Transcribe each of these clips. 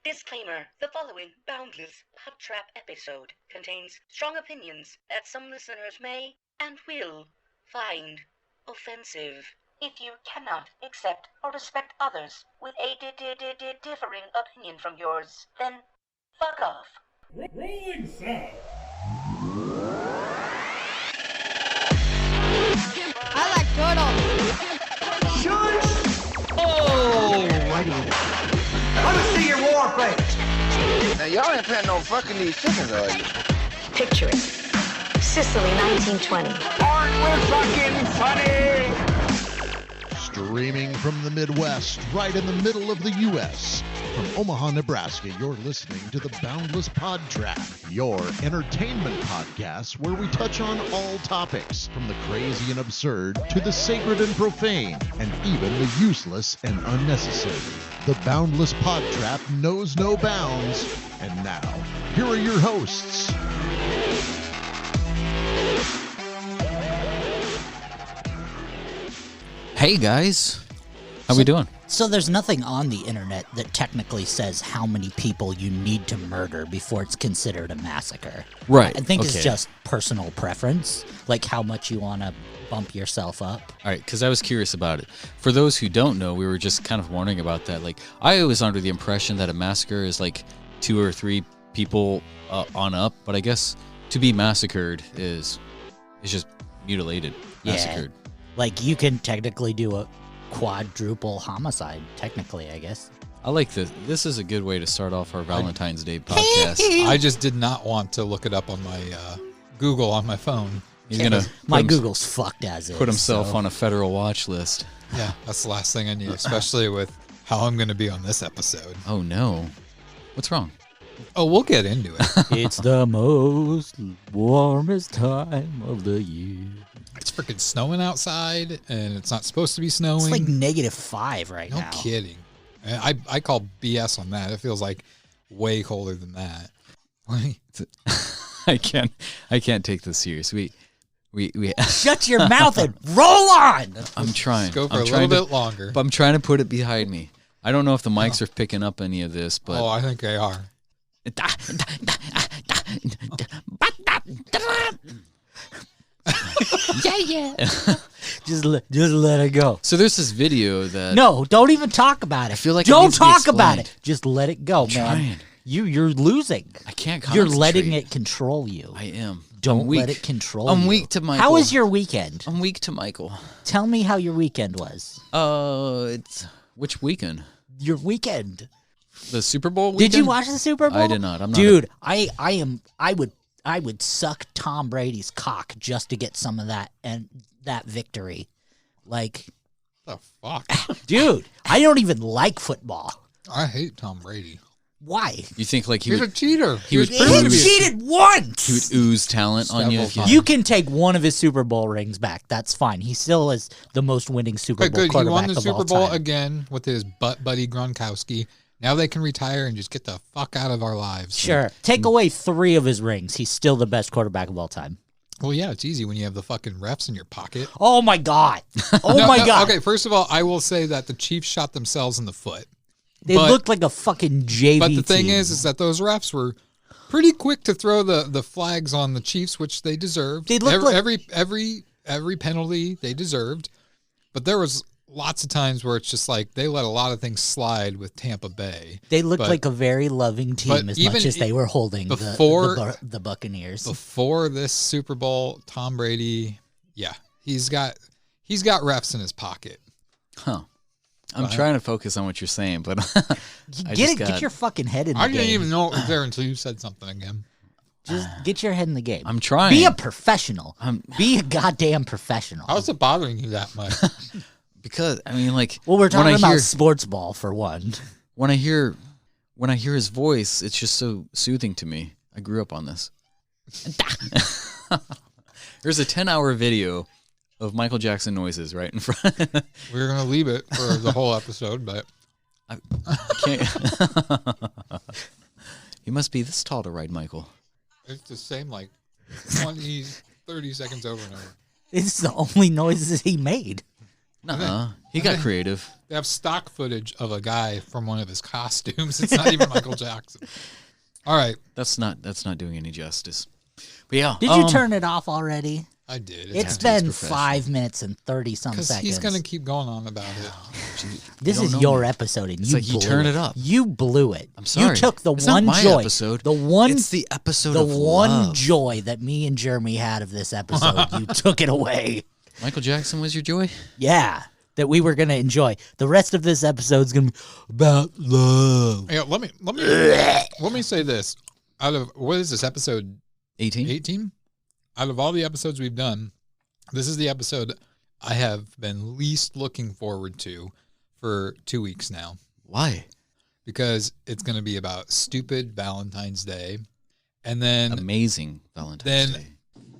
Disclaimer: the following Boundless PodTrap episode contains strong opinions that some listeners may and will find offensive. If you cannot accept or respect others with a differing opinion from yours, then fuck off. Rolling sound. I like turtles. Shush! Oh, mighty. Let me see your war face. Now, y'all ain't planning on fucking these chickens, are you? Picture it. Sicily, 1920. Aren't we fucking funny? Streaming from the Midwest, right in the middle of the U.S. From Omaha, Nebraska, you're listening to the Boundless PodTrap, your entertainment podcast where we touch on all topics, from the crazy and absurd to the sacred and profane, and even the useless and unnecessary. The Boundless PodTrap knows no bounds. And now, here are your hosts. Hey guys, how we doing? So there's nothing on the internet that technically says how many people you need to murder before it's considered a massacre. Right. I think okay. It's just personal preference, like how much you want to bump yourself up. All right, because I was curious about it. For those who don't know, we were just kind of wondering about that. Like, I was under the impression that a massacre is like 2 or 3 people on up, but I guess to be massacred is just mutilated, massacred. Yeah. Like, you can technically do a quadruple homicide, technically, I guess. I like this. This is a good way to start off our Valentine's Day podcast. I just did not want to look it up on my Google on my phone. He's going to My Google's fucked as is. put himself on a federal watch list. Yeah, that's the last thing I need, especially with how I'm going to be on this episode. Oh, no. What's wrong? Oh, we'll get into it. It's the most warmest time of the year. It's freaking snowing outside, and it's not supposed to be snowing. It's like -5 right no now. No kidding. And I call BS on that. It feels like way colder than that. I can't take this serious. We Shut your mouth and roll on. I'm trying. Let's go for a little bit longer. But I'm trying to put it behind me. I don't know if the mics are picking up any of this, but I think they are. Yeah. just let it go. So there's this video that No, don't even talk about it. I feel like it don't needs to be talk about explained. it. Just let it go, man. trying. You're losing. I can't You're concentrate. letting it control you. I am. Don't I'm weak. let it control I'm you. weak to Michael. How was your weekend? I'm weak to Michael. Tell me how your weekend was. It's which weekend? Your weekend. The Super Bowl weekend? Did you watch the Super Bowl? I did not. I'm not. Dude, I would suck Tom Brady's cock just to get some of that and that victory. Like, The fuck? dude, I don't even like football. I hate Tom Brady. Why? You think like He's a cheater. he would He proven to be cheated once. he would ooze talent on you. Several If you times. You can take one of his Super Bowl rings back. That's fine. He still is the most winning Super Okay, Bowl good. He quarterback won the of Super all Bowl time. again with his butt buddy Gronkowski. Now they can retire and just get the fuck out of our lives. Sure. Take away 3 of his rings. He's still the best quarterback of all time. Well, yeah, it's easy when you have the fucking refs in your pocket. Oh, my God. Oh, No, my no, God. Okay, first of all, I will say that the Chiefs shot themselves in the foot. They but- looked like a fucking JV But the thing team. is that those refs were pretty quick to throw the flags on the Chiefs, which they deserved. They looked every penalty they deserved. But there was lots of times where it's just like they let a lot of things slide with Tampa Bay. They looked But- like a very loving team but as even much as they were holding the Buccaneers. Before this Super Bowl, Tom Brady, yeah, he's got refs in his pocket. Huh. I'm trying to focus on what you're saying, but Get your fucking head in the I game. didn't even know it was there until you said something again. Just get your head in the game. I'm trying. Be a professional. Be a goddamn professional. How's it bothering you that much? Because I mean, like, Well, we're talking when I about hear, sports ball for one. when I hear his voice, it's just so soothing to me. I grew up on this. There's a 10-hour video of Michael Jackson noises right in front. We're gonna leave it for the whole episode, but I can't. He must be this tall to ride Michael. it's the same like 20, 30 seconds over and over. It's the only noises he made. Nuh-uh. He got creative. They have stock footage of a guy from one of his costumes. It's not even Michael Jackson. All right. That's not doing any justice. But yeah. Did you turn it off already? I did. It's been 5 minutes and 30-some seconds. Because he's going to keep going on about it. This is your episode, and you you turn it up. You blew it. I'm sorry. You took the it's one not my joy. Episode. It's the episode the of one love. joy that me and Jeremy had of this episode. You took it away. Michael Jackson was your joy? Yeah, that we were going to enjoy. The rest of this episode is going to be about love. Yeah, let me say this. Out of, what is this, episode 18? 18? Out of all the episodes we've done, this is the episode I have been least looking forward to for 2 weeks now. Why? Because it's going to be about stupid Valentine's Day. And then... Amazing Valentine's Day.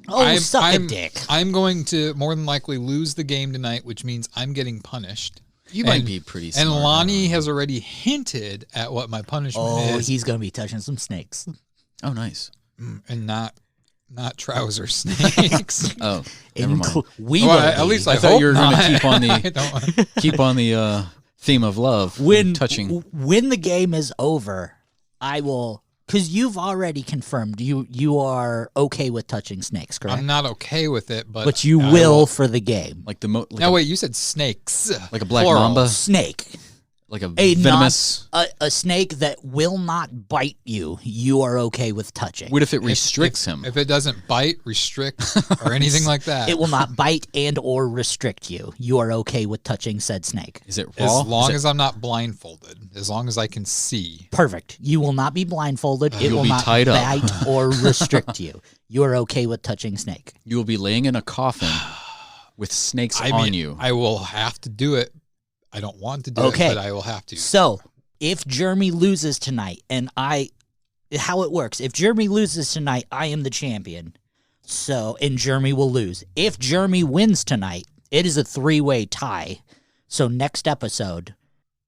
Oh, suck a dick. I'm going to more than likely lose the game tonight, which means I'm getting punished. You might be pretty smart. And Lonnie has already hinted at what my punishment is. Oh, he's going to be touching some snakes. Oh, nice. And not trouser snakes. Oh, never mind. At least I thought you were going to keep on the theme of love. Touching. When the game is over, I will, because you've already confirmed you are okay with touching snakes, correct? I'm not okay with it, but you will for the game. Like wait, you said snakes. Like a black Plural. mamba? Snake. Like a venomous... a snake that will not bite you, you are okay with touching. What if it restricts him? If it doesn't bite, restrict, or anything like that. It will not bite and or restrict you. You are okay with touching said snake. Is it raw? As long as I'm not blindfolded. As long as I can see. Perfect. You will not be blindfolded. It You'll will be not tied up. bite or restrict you. You are okay with touching snake. You will be laying in a coffin with snakes on you. I will have to do it. I don't want to do it, but I will have to. So, if Jeremy loses tonight, how it works, if Jeremy loses tonight, I am the champion. So, and Jeremy will lose. If Jeremy wins tonight, it is a 3-way tie. So, next episode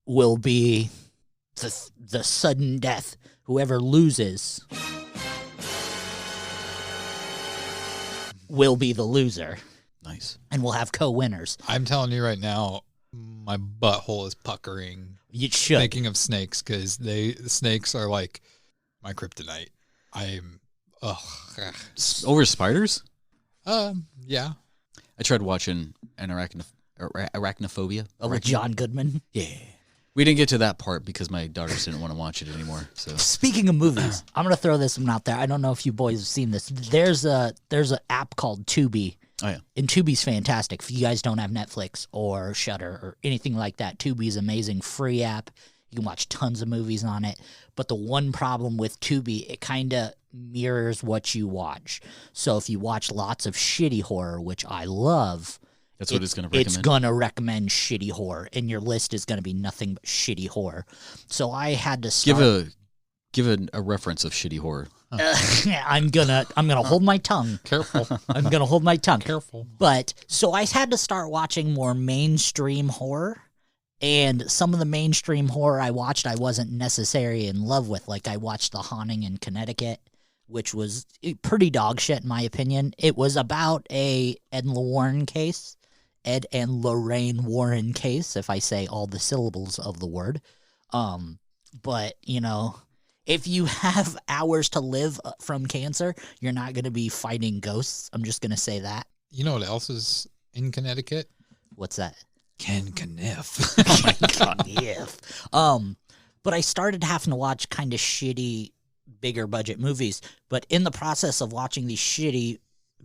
will be the sudden death. Whoever loses will be the loser. Nice. And we'll have co-winners. I'm telling you right now, my butthole is puckering. You should. Thinking of snakes, because the snakes are like my kryptonite. Over spiders? Yeah. I tried watching an arachnophobia. Oh, with John Goodman? Yeah. We didn't get to that part because my daughters didn't want to watch it anymore. So speaking of movies, I'm going to throw this one out there. I don't know if you boys have seen this. There's an app called Tubi. Oh, yeah. And Tubi's fantastic. If you guys don't have Netflix or Shudder or anything like that, Tubi's amazing free app. You can watch tons of movies on it. But the one problem with Tubi, it kind of mirrors what you watch. So if you watch lots of shitty horror, which I love, that's what it's going to recommend. It's going to recommend shitty horror, and your list is going to be nothing but shitty horror. So I had to start. Give a reference of shitty horror. I'm gonna hold my tongue. Careful. I'm gonna hold my tongue. Careful. But so I had to start watching more mainstream horror, and some of the mainstream horror I watched I wasn't necessarily in love with. Like I watched The Haunting in Connecticut, which was pretty dog shit in my opinion. It was about a Ed and Lorraine Warren case, if I say all the syllables of the word. But you know, if you have hours to live from cancer, you're not going to be fighting ghosts. I'm just going to say that. You know what else is in Connecticut? What's that? Ken Kniff. Kniff. But I started having to watch kind of shitty, bigger budget movies. But in the process of watching these shitty,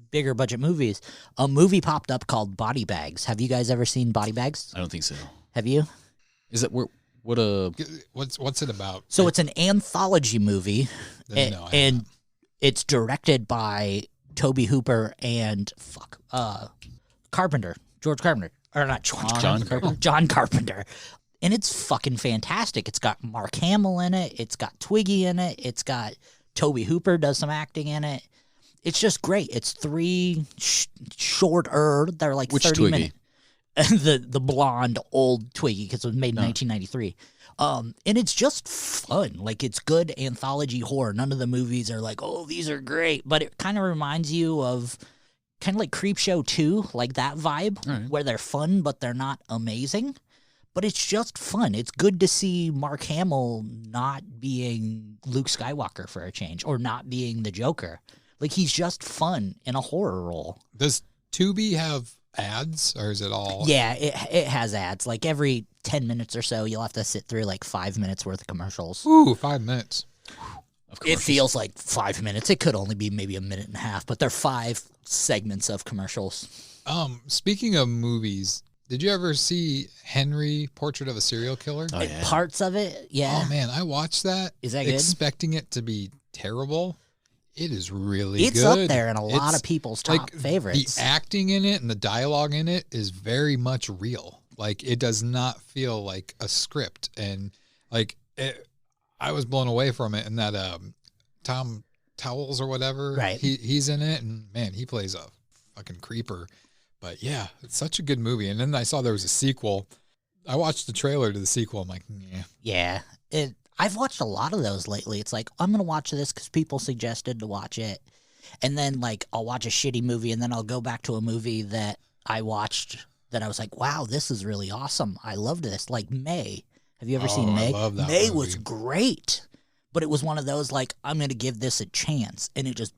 bigger budget movies, a movie popped up called Body Bags. Have you guys ever seen Body Bags? I don't think so. Have you? Is it what's it about? So it's an anthology movie, and it's directed by Toby Hooper and George Carpenter, or not John Carpenter, John Carpenter, and it's fucking fantastic. It's got Mark Hamill in it, it's got Twiggy in it, it's got Toby Hooper does some acting in it. It's just great. It's 3 shorter. They're like which 30 Twiggy? minutes. The blonde old Twiggy, because it was made in 1993. And it's just fun. Like, it's good anthology horror. None of the movies are like, oh, these are great. But it kind of reminds you of kind of like Creepshow 2, like that vibe, All right. where they're fun, but they're not amazing. But it's just fun. It's good to see Mark Hamill not being Luke Skywalker for a change, or not being the Joker. Like, he's just fun in a horror role. Does Tubi have ads, or is it all? Yeah, it has ads. Like, every 10 minutes or so, you'll have to sit through like 5 minutes worth of commercials. Ooh, 5 minutes. It feels like 5 minutes. It could only be maybe a minute and a half, but they're 5 segments of commercials. Speaking of movies, did you ever see Henry, Portrait of a Serial Killer? Oh, yeah. Parts of it, yeah. Oh man, I watched that. Is that good? Expecting it to be terrible. It is really It's good. up there in a lot of people's top favorites. The acting in it and the dialogue in it is very much real. Like, it does not feel like a script. And like, I was blown away from it. And that Tom Towles or whatever, right? He's in it, and man, he plays a fucking creeper. But yeah, it's such a good movie. And then I saw there was a sequel. I watched the trailer to the sequel. I'm like, yeah. Yeah. I've watched a lot of those lately. It's like, I'm going to watch this because people suggested to watch it. And then, like, I'll watch a shitty movie, and then I'll go back to a movie that I watched that I was like, wow, this is really awesome. I loved this. Like May. Have you ever seen May? I love that May movie. was great. But it was one of those, like, I'm going to give this a chance. And it just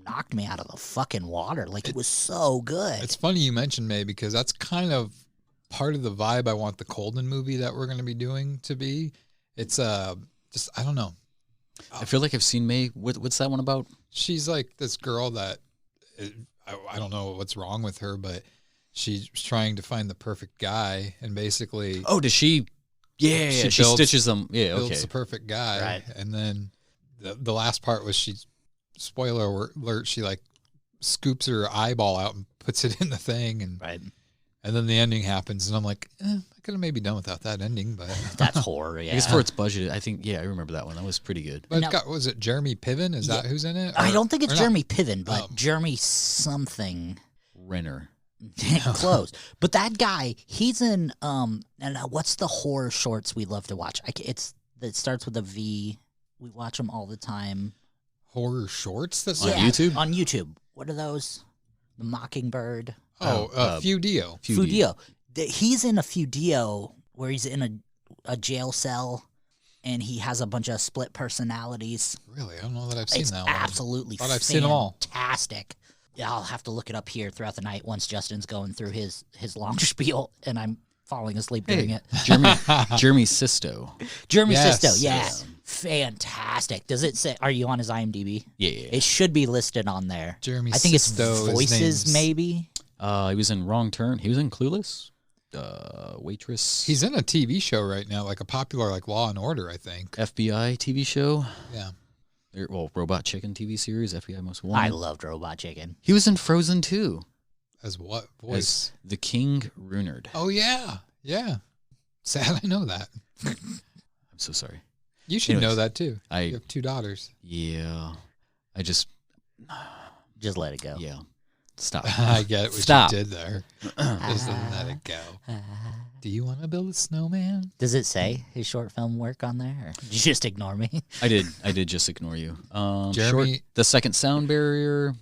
knocked me out of the fucking water. Like, it was so good. It's funny you mentioned May, because that's kind of part of the vibe I want the Colden movie that we're going to be doing to be. It's just, I don't know. I feel like I've seen May. What's that one about? She's like this girl that I don't know what's wrong with her, but she's trying to find the perfect guy, and basically, Oh, does she? Yeah, she stitches them. Yeah, builds okay. the perfect guy, Right. and then the last part was spoiler alert, she like scoops her eyeball out and puts it in the thing, and Right. and then the ending happens, and I'm like, I could have maybe done without that ending, but That's horror, yeah. I guess for its budget, I think, I remember that one. That was pretty good. but No. it's got, was it Jeremy Piven? Is that who's in it? I Or- don't think it's or not? Jeremy Piven, but Oh. Jeremy something. Renner. Close. But that guy, he's in and what's the horror shorts we love to watch? It starts with a V. We watch them all the time. Horror shorts? That's On YouTube? On YouTube. What are those? The Mockingbird. Fudio. Fudio. He's in a Fudio where he's in a jail cell, and he has a bunch of split personalities. Really? I don't know that I've seen It's that one. absolutely Thought I've seen them all. fantastic. Yeah, I'll have to look it up here throughout the night once Justin's going through his long spiel and I'm falling asleep doing it. Jeremy Sisto. Jeremy Yes. Sisto, yeah. Yes. Fantastic. Does it say, are you on his IMDb? Yeah. It should be listed on there. Jeremy I think it's Sisto, his Voices, name's- maybe. He was in Wrong Turn. He was in Clueless. Waitress. He's in a TV show right now, like a popular like Law and Order, I think. FBI TV show. Yeah. Robot Chicken TV series. FBI Most Wanted. I loved Robot Chicken. He was in Frozen 2 As what voice? as the King Runard. Oh yeah. Yeah. Sad I know that. I'm so sorry. You should know Anyways, that too. I- You have 2 daughters. Yeah. I just, Just let it go. yeah. Stop. I get what Stop. you did there. Just let it go. Do you want to build a snowman? Does it say his short film work on there? Or did you just ignore me? I did just ignore you. Jeremy- The Second Sound Barrier.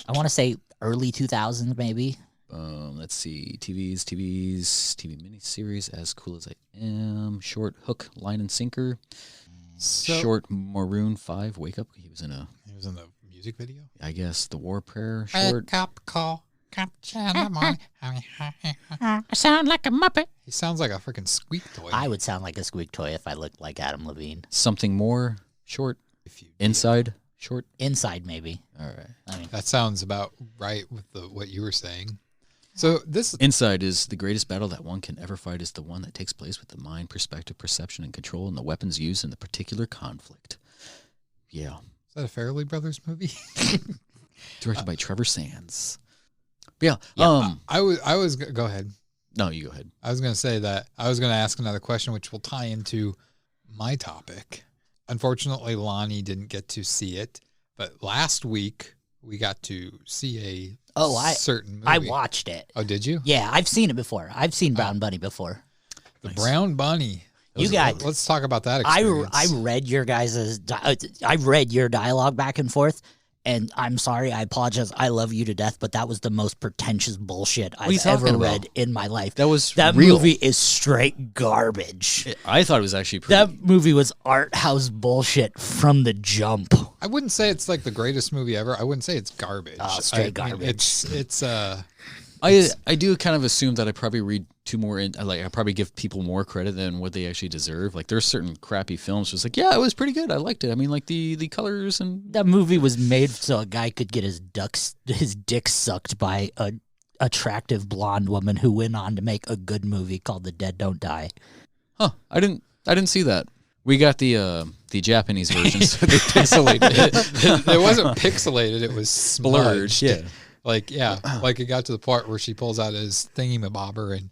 I want to say early 2000s, maybe. Let's see. TV miniseries, As Cool as I Am. Short, Hook, Line and Sinker. Short, Maroon 5, Wake Up. He was in the music video. I guess, The War Prayer. Short. Call. I sound like a Muppet. He sounds like a freaking squeak toy. I would sound like a squeak toy if I looked like Adam Levine. Something More. Short. If you Inside. Short. Inside, maybe. All right. I mean, That sounds about right with what you were saying. So this Inside is the greatest battle that one can ever fight is the one that takes place with the mind, perspective, perception, and control, and the weapons used in the particular conflict. Yeah. is that a Farrelly Brothers movie? Directed by Trevor Sands. But yeah. I was go ahead. No, you go ahead. I was going to say that I was going to ask another question, which will tie into my topic. Unfortunately, Lonnie didn't get to see it, but last week we got to see certain movie. I watched it. Oh, did you? Yeah, I've seen it before. I've seen Brown Bunny before. The Brown Bunny. You guys, Let's talk about that I experience. read your guys' I read your dialogue back and forth, And I'm sorry, I apologize. I love you to death, but that was the most pretentious bullshit are you I've ever talking read about? in my life. That real. Movie is straight garbage. I thought it was actually pretty. That movie was art house bullshit from the jump. I wouldn't say it's like the greatest movie ever. I wouldn't say it's garbage. Straight I mean, garbage. It's I do kind of assume that I probably read too more in, like I probably give people more credit than what they actually deserve. Like there's certain crappy films was like, yeah, it was pretty good. I liked it. I mean, like the colors and That movie was made so a guy could get his dick sucked by a attractive blonde woman who went on to make a good movie called The Dead Don't Die. Huh. I didn't see that. We got the Japanese version, so they pixelated it. It wasn't pixelated, it was Blurred, smudged. yeah. Like it got to the part where she pulls out his thingy-mabobber and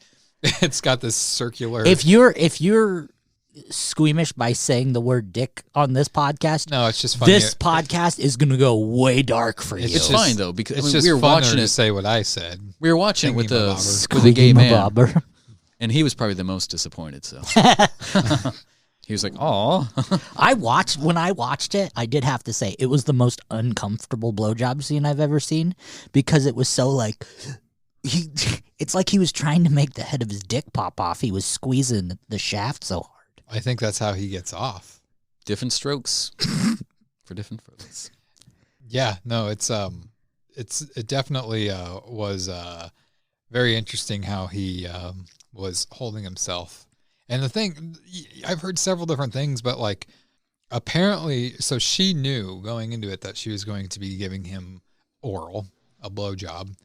it's got this circular. If you're squeamish by saying the word dick on this podcast, no, it's just funny. This podcast is gonna go way dark for you. It's fine though because It's I mean, just we were funner watching to it. say what I said. We were watching it with a Thingy-mabobber. gay man, Thingy-mabobber. and he was probably the most disappointed. So he was like, "Oh." When I watched it, I did have to say it was the most uncomfortable blowjob scene I've ever seen because it was so like it's like he was trying to make the head of his dick pop off. He was squeezing the shaft so hard. I think that's how he gets off. Different strokes for different folks. Yeah, no, it definitely was very interesting how he was holding himself. And the thing, I've heard several different things, but like apparently, so she knew going into it that she was going to be giving him a blowjob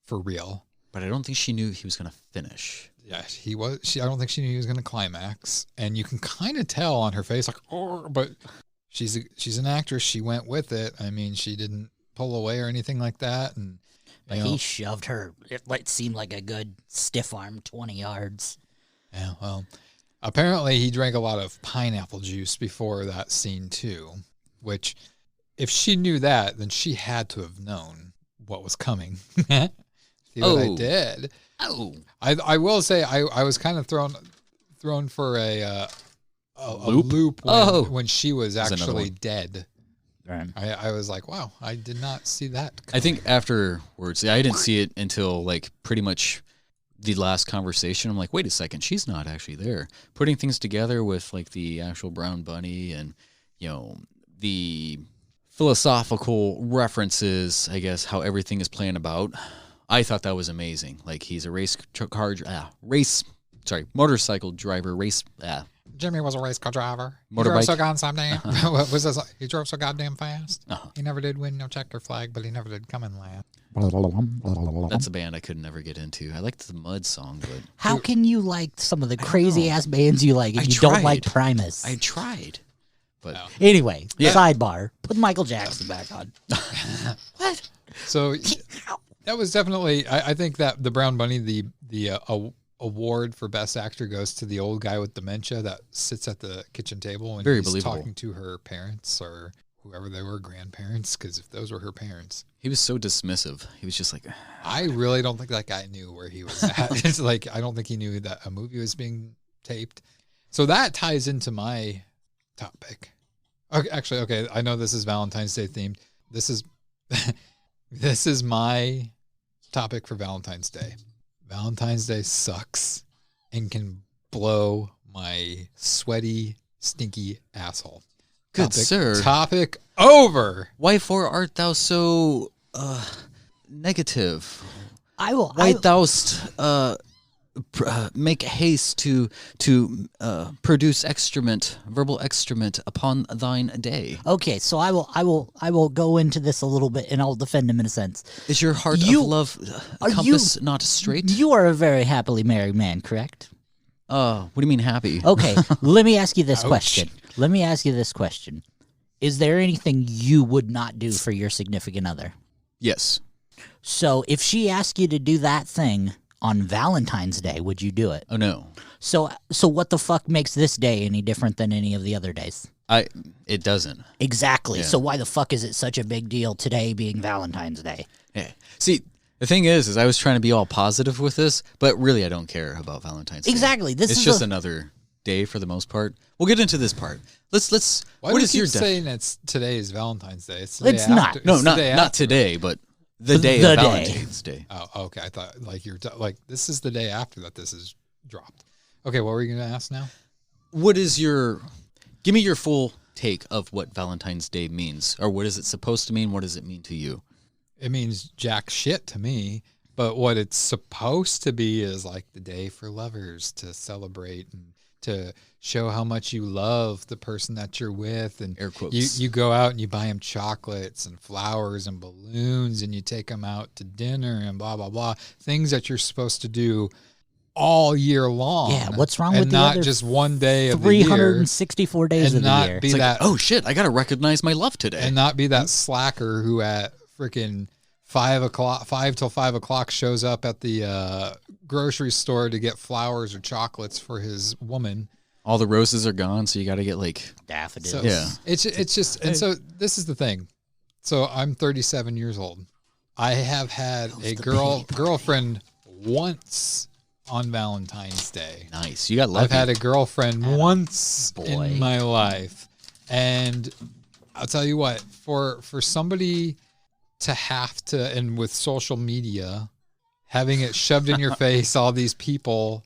for real. But I don't think she knew he was going to finish. Yeah, he was. I don't think she knew he was going to climax, and you can kind of tell on her face, like, oh, but she's an actress. She went with it. I mean, she didn't pull away or anything like that, and But he shoved her. It seemed like a good stiff arm, 20 yards. Yeah, well, apparently he drank a lot of pineapple juice before that scene too, which if she knew that, then she had to have known what was coming. See what I did? Oh, I will say I was kind of thrown for a loop when she was actually dead. Right. I was like, wow, I did not see that coming. I think afterwards, I didn't see it until like pretty much the last conversation. I'm like, wait a second, she's not actually there. Putting things together with like the actual brown bunny and, you know, the philosophical references, I guess, how everything is playing about. I thought that was amazing. Like he's a motorcycle driver, Jimmy was a race car driver. He Motorbike. drove so goddamn. What was this? He drove so goddamn fast. Uh-huh. He never did win no checker flag, but he never did come in last. That's a band I could never get into. I liked the Mud song, but How can you like some of the crazy ass bands you like and you don't like Primus? I tried. But Anyway, Yeah. sidebar. Put Michael Jackson back on. what? So that was definitely. I think that the Brown Bunny, the award for best actor goes to the old guy with dementia that sits at the kitchen table and Very he's believable. talking to her parents or whoever they were, grandparents. Because if those were her parents, He was so dismissive. He was just like, I really don't think that guy knew where he was at. It's like I don't think he knew that a movie was being taped. So that ties into my topic. Okay, actually, okay. I know this is Valentine's Day themed. This is this is my topic for Valentine's Day. Valentine's Day sucks and can blow my sweaty, stinky asshole. Good sir. Topic over. why for art thou so negative? I Why thou'st make haste to produce verbal excrement upon thine day? Okay, so I will go into this a little bit and I'll defend him in a sense. Is your heart You- of love are compass not straight? You are a very happily married man, correct? What do you mean happy? Okay, let me ask you this Ouch. question. Let me ask you this question. Is there anything you would not do for your significant other? Yes. So if she asked you to do that thing on Valentine's Day, would you do it? Oh no. So what the fuck makes this day any different than any of the other days? It doesn't. Exactly. Yeah. So why the fuck is it such a big deal today being Valentine's Day? Yeah. See, the thing is I was trying to be all positive with this, but really I don't care about Valentine's Day. Exactly. This It's is just another day for the most part. We'll get into this part. Let's. Why what do is you your keep def- saying it's today is Valentine's Day? It's, the It's day not. after. No, It's the not day not after. today, but the day The of day. Valentine's Day. Oh, okay. I thought like you're like this is the day after that this is dropped. Okay, what were you going to ask now? What is your? Give me your full take of what Valentine's Day means, or what is it supposed to mean? What does it mean to you? It means jack shit to me, but what it's supposed to be is like the day for lovers to celebrate and to show how much you love the person that you're with. And Air quotes. you go out and you buy them chocolates and flowers and balloons and you take them out to dinner and blah, blah, blah. Things that you're supposed to do all year long. Yeah, what's wrong and with the not other just one day of the year. 364 days and of the not year. be It's like, that oh shit, I gotta recognize my love today. and not be that slacker who at freaking 5 till 5 o'clock shows up at the grocery store to get flowers or chocolates for his woman. All the roses are gone, so you got to get like Daffodils. So Yeah. it's just, and so this is the thing. So I'm 37 years old. I have had a girlfriend once on Valentine's Day. nice. You got lucky. I've had a girlfriend once boy. in my life, and I'll tell you what, for somebody to have to, and with social media, having it shoved in your face, all these people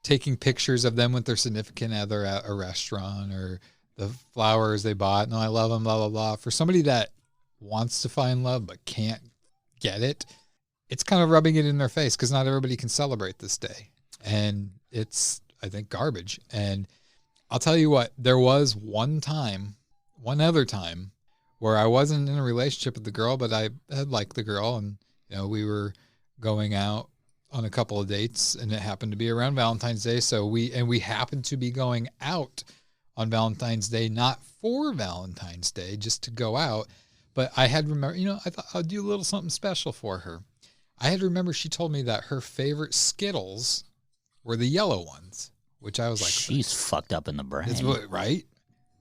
taking pictures of them with their significant other at a restaurant or the flowers they bought. No, I love them, blah, blah, blah. For somebody that wants to find love but can't get it, it's kind of rubbing it in their face because not everybody can celebrate this day. And it's, I think, garbage. And I'll tell you what, there was one other time where I wasn't in a relationship with the girl, but I had liked the girl, and we were going out on a couple of dates, and it happened to be around Valentine's Day. So we happened to be going out on Valentine's Day, not for Valentine's Day, just to go out. But I had remember, I thought I'd do a little something special for her. I had remember she told me that her favorite Skittles were the yellow ones, which I was like, She's fucked up in the brain. It's what, right?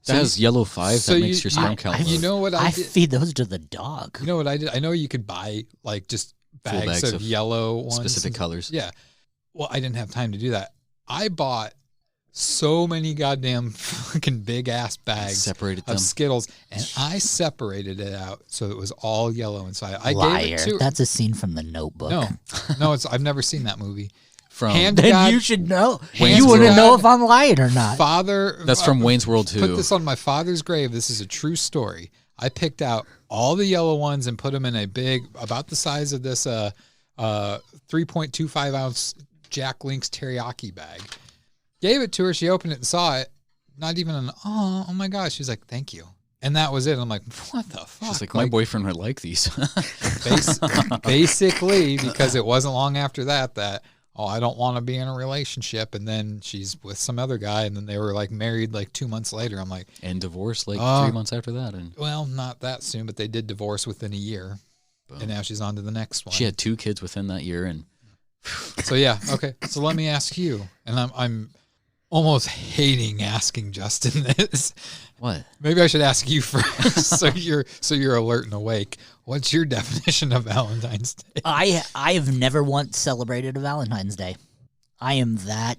That has yellow 5. so That makes you- your sperm count low. You know what I did? feed those to the dog. You know what I did? I know you could buy like just Full bags of yellow ones. specific colors. Yeah. Well, I didn't have time to do that. I bought so many goddamn fucking big ass bags Separated of them. Skittles, and I separated it out so it was all yellow inside. I Liar. gave it to her. That's a scene from The Notebook. No, I've never seen that movie. From Hand to Then God, you should know. Wayne's You wouldn't World. know if I'm lying or not. father. That's from Wayne's World 2. Put this on my father's grave. This is a true story. I picked out all the yellow ones and put them in a big, about the size of this 3.25 ounce Jack Link's teriyaki bag. Gave it to her. She opened it and saw it. Not even an, oh my gosh. She's like, thank you. And that was it. I'm like, what the fuck? She's like, my boyfriend would like these. Basically, because it wasn't long after that, I don't want to be in a relationship. And then she's with some other guy. And then they were like married like 2 months later. I'm like, And divorced like 3 months after that. And well, not that soon, but they did divorce within a year. Boom. And now she's on to the next one. she had 2 kids within that year. And So yeah, okay. So let me ask you, and I'm almost hating asking Justin this. what? Maybe I should ask you first, so you're alert and awake. What's your definition of Valentine's Day? I have never once celebrated a Valentine's Day. I am that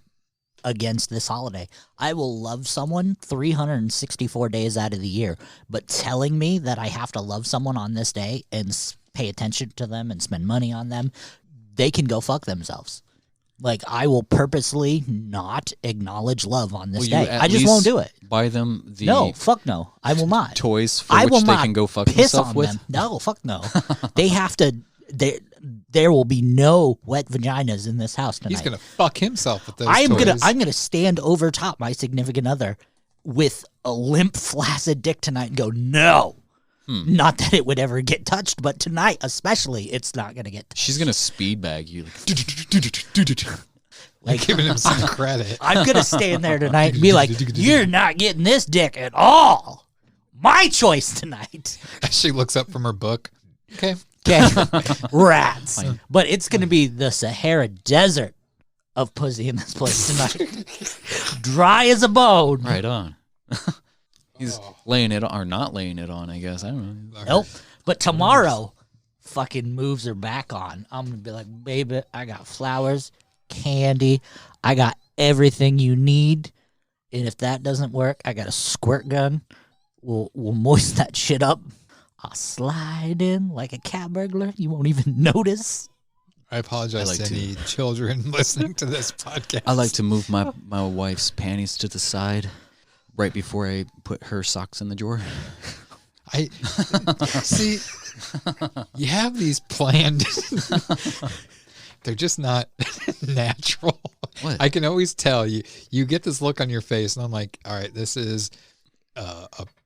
against this holiday. I will love someone 364 days out of the year, but telling me that I have to love someone on this day and pay attention to them and spend money on them, they can go fuck themselves. Like, I will purposely not acknowledge love on this Will you day. at I just least won't do it. Buy them the No, fuck no. I will not. toys for I will which they not can go fuck piss themselves on with? them. No, fuck no. They have to. There will be no wet vaginas in this house tonight. He's gonna fuck himself with those I'm toys. gonna stand over top my significant other with a limp, flaccid dick tonight and go, no. Not that it would ever get touched, but tonight especially, it's not gonna get touched. She's going to speed bag you. like giving him some credit. I'm gonna stand there tonight and be like, you're not getting this dick at all. My choice tonight. As she looks up from her book. Okay. Okay, rats. But it's going to be the Sahara Desert of pussy in this place tonight. Dry as a bone. Right on. He's laying it on, or not laying it on, I guess. I don't know. Nope. But tomorrow, fucking moves her back on. I'm going to be like, baby, I got flowers, candy. I got everything you need. And if that doesn't work, I got a squirt gun. We'll moisten that shit up. I'll slide in like a cat burglar. You won't even notice. I apologize to any children listening to this podcast. I like to move my wife's panties to the side right before I put her socks in the drawer. I see. You have these planned. They're just not natural. What? I can always tell you. You get this look on your face, and I'm like, all right, this is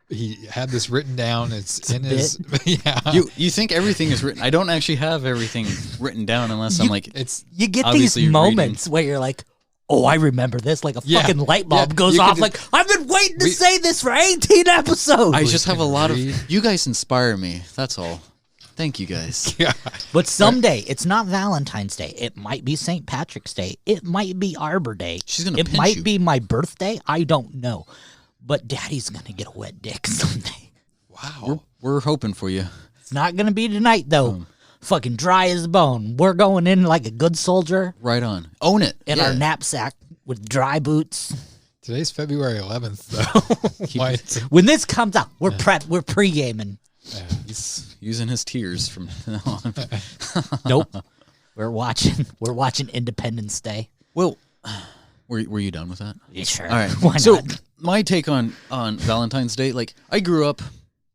he had this written down. It's in his. Yeah. You think everything is written? I don't actually have everything written down unless I'm like it's. You get these obviously moments where you're like, oh, I remember this. Like a fucking light bulb goes you off. could Like, I've been waiting to say this for 18 episodes. I just have a lot of. You guys inspire me. That's all. Thank you guys. Yeah. But someday, it's not Valentine's Day. It might be St. Patrick's Day. It might be Arbor Day. She's gonna It pinch might you. be my birthday. I don't know. But Daddy's going to get a wet dick someday. Wow. We're hoping for you. It's not going to be tonight, though. Fucking dry as a bone. We're going in like a good soldier Right on. Own it. in Yeah. our knapsack with dry boots. Today's February 11th, though. Why it's- When this comes out, we're we're pre-gaming. He's using his tears from now on. Nope. We're watching Independence Day. Well, were you done with that? Yeah, sure. All right. Why So not? my take on Valentine's Day, like I grew up,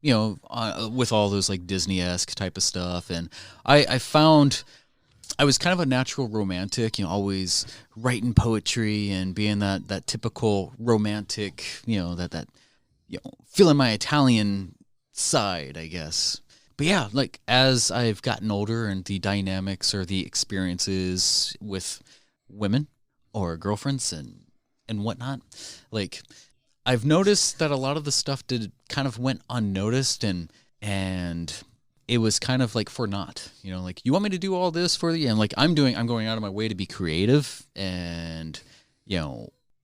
with all those like Disney-esque type of stuff, and I found I was kind of a natural romantic, always writing poetry and being that typical romantic, that feeling my Italian side, I guess. But yeah, like as I've gotten older and the dynamics or the experiences with women or girlfriends and whatnot, like I've noticed that a lot of the stuff kind of went unnoticed and it was kind of like for naught, like you want me to do all this for you, and like I'm going out of my way to be creative, and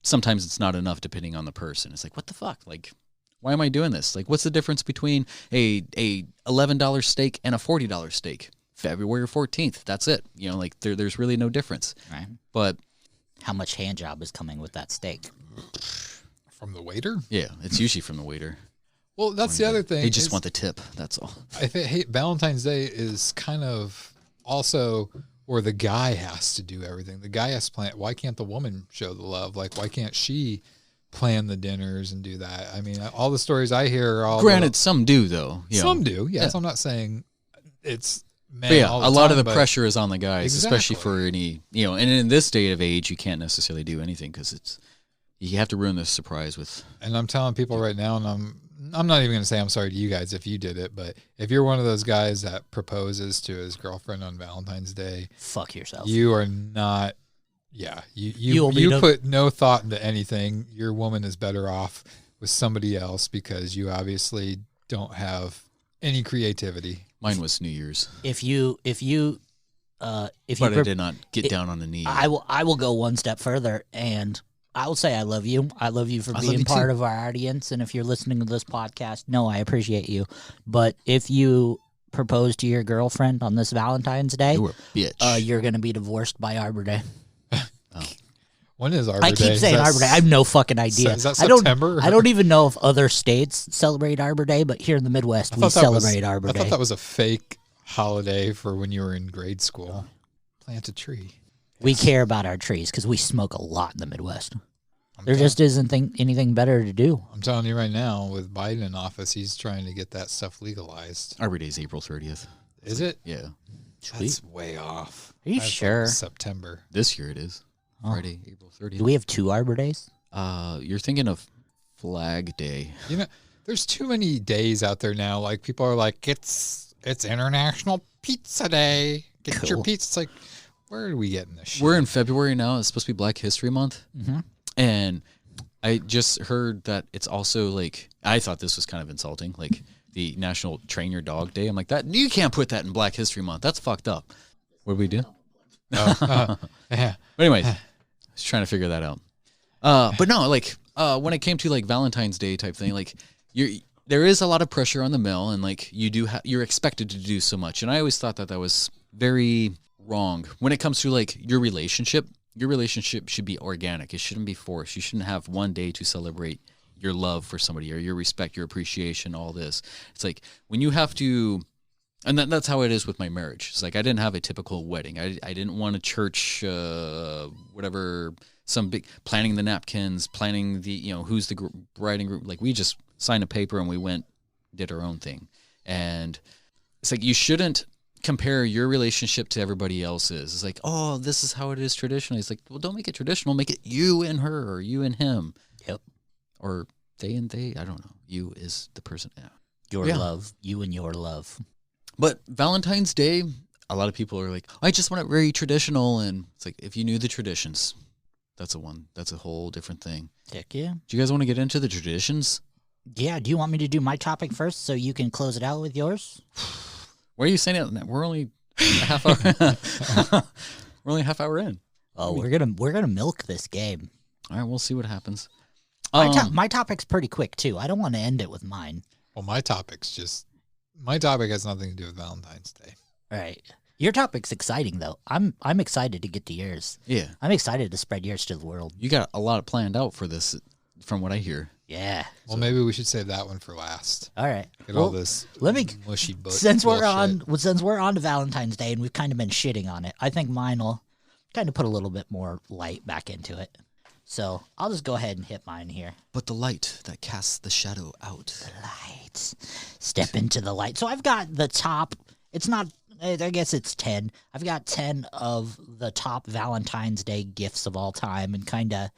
sometimes it's not enough depending on the person. It's like, what the fuck, like why am I doing this? Like, what's the difference between a $11 steak and a $40 steak? February 14th, that's it. Like there's really no difference. Right. But How much hand job is coming with that steak? From the waiter? yeah, it's usually from the waiter. Well, that's the other thing. They just is- want the tip. That's all. I think Valentine's Day is kind of also where the guy has to do everything. The guy has to plan. Why can't the woman show the love? Like, why can't she plan the dinners and do that? I mean, all the stories I hear are all Granted, some do though. some do. Yes, Yeah. I'm not saying it's men But yeah, all a lot of time, the but pressure is on the guys, especially Exactly. for any, and in this day of age, you can't necessarily do anything because you have to ruin the surprise with. And I'm telling people right now, and I'm not even going to say I'm sorry to you guys if you did it, but if you're one of those guys that proposes to his girlfriend on Valentine's Day, Fuck yourself. you are not. Yeah, You'll you meet a- put no thought into anything. Your woman is better off with somebody else because you obviously don't have any creativity. Mine was New Year's, If you but I did not get down on the knee. I will go one step further and I will say I love you. I love you for I love being you part too. of our audience. And if you're listening to this podcast, no, I appreciate you. But if you propose to your girlfriend on this Valentine's Day, You were a bitch. you're going to be divorced by Arbor Day. When is Arbor I Day? keep Is saying that Arbor Day. I have no fucking idea. Is that I don't. September? I don't even know if other states celebrate Arbor Day, but here in the Midwest, we thought that was- celebrate Arbor I Day. thought that was a fake holiday for when you were in grade school. Plant a tree. We care about our trees because we smoke a lot in the Midwest. There telling- just isn't anything better to do. I'm telling you right now, with Biden in office, he's trying to get that stuff legalized. Arbor Day's April 30th. Is it? Yeah, That's way off. Are you I thought it sure? was September. this year it is. Oh. Friday, April 30th. Do we have 2 Arbor Days? You're thinking of Flag Day. You know, there's too many days out there now. Like people are like, it's International Pizza Day. Get your Cool. pizza. It's like, where are we getting this shit? We're in February now. It's supposed to be Black History Month. Mm-hmm. And I just heard that it's also like, I thought this was kind of insulting, like the National Train Your Dog Day. I'm like, that you can't put that in Black History Month. That's fucked up. What do we do? Yeah. But anyways, I was trying to figure that out. But no, like when it came to like Valentine's Day type thing, like there is a lot of pressure on the male, and like you're expected to do so much. And I always thought that was very wrong when it comes to like your relationship. your relationship should be organic. It shouldn't be forced. You shouldn't have one day to celebrate your love for somebody or your respect, your appreciation, all this. It's like when you have to, and that's how it is with my marriage. It's like I didn't have a typical wedding. I didn't want a church, whatever, some big planning the napkins, planning the, who's the bride and groom. Like we just signed a paper and we went, did our own thing. And it's like you shouldn't compare your relationship to everybody else's. It's like, oh, this is how it is traditionally. It's like, well, don't make it traditional. Make it you and her or you and him. Yep. Or they and they. I don't know. You is the person. Yeah. Your love. You and your love. But Valentine's Day, a lot of people are like, I just want it very traditional. And it's like, if you knew the traditions, that's a whole different thing. Heck yeah. Do you guys want to get into the traditions? Yeah. Do you want me to do my topic first so you can close it out with yours? Why are you saying it? We're only a half hour. We're only a half hour in. Oh, we're gonna milk this game. All right, we'll see what happens. My topic's pretty quick too. I don't want to end it with mine. Well, my topic has nothing to do with Valentine's Day. All right. Your topic's exciting though. I'm excited to get to yours. Yeah. I'm excited to spread yours to the world. You got a lot planned out for this, from what I hear. Yeah. Well, maybe we should save that one for last. All right. Get all this mushy since we're on to Valentine's Day and we've kind of been shitting on it, I think mine will kind of put a little bit more light back into it. So I'll just go ahead and hit mine here. But the light that casts the shadow out. The light. Step into the light. So I've got the top. It's not. I guess it's 10. I've got 10 of the top Valentine's Day gifts of all time and kind of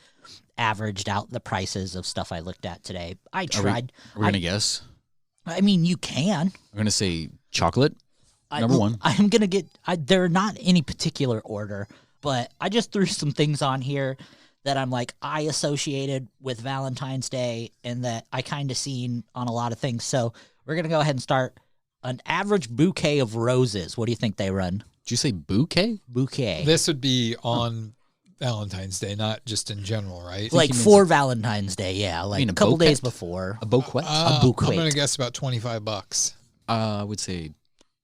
averaged out the prices of stuff I looked at today. I tried. Are we going to guess? I mean, you can. I'm going to say chocolate. Number one. I'm going to get. They're not any particular order, but I just threw some things on here that I'm like, I associated with Valentine's Day and that I kind of seen on a lot of things. So we're going to go ahead and start. An average bouquet of roses. What do you think they run? Did you say bouquet? Bouquet. This would be on Valentine's Day, not just in general, right? Like for Valentine's Day, yeah. Like a couple days before. A bouquet? A bouquet. I'm going to guess about $25. I would say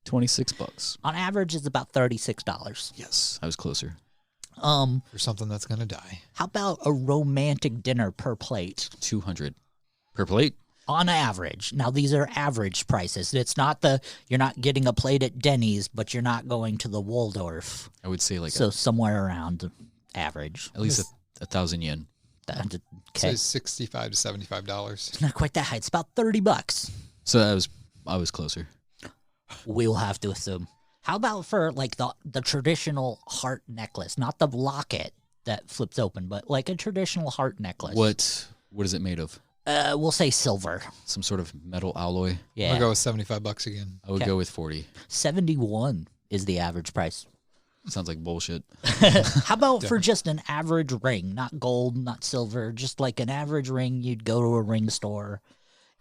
$26. On average, it's about $36. Yes, I was closer. For something that's going to die. How about a romantic dinner per plate? $200 per plate? On average. Now, these are average prices. It's not you're not getting a plate at Denny's, but you're not going to the Waldorf. I would say somewhere around average. At least 1,000 yen. Okay. So $65 to $75. Not quite that high. It's about $30. So I was closer. We'll have to assume. How about for like the traditional heart necklace, not the locket that flips open, but like a traditional heart necklace? What is it made of? We'll say silver. Some sort of metal alloy. Yeah. I'll go with $75 again. I would go with 40. 71 is the average price. Sounds like bullshit. How about for just an average ring? Not gold, not silver, just like an average ring you'd go to a ring store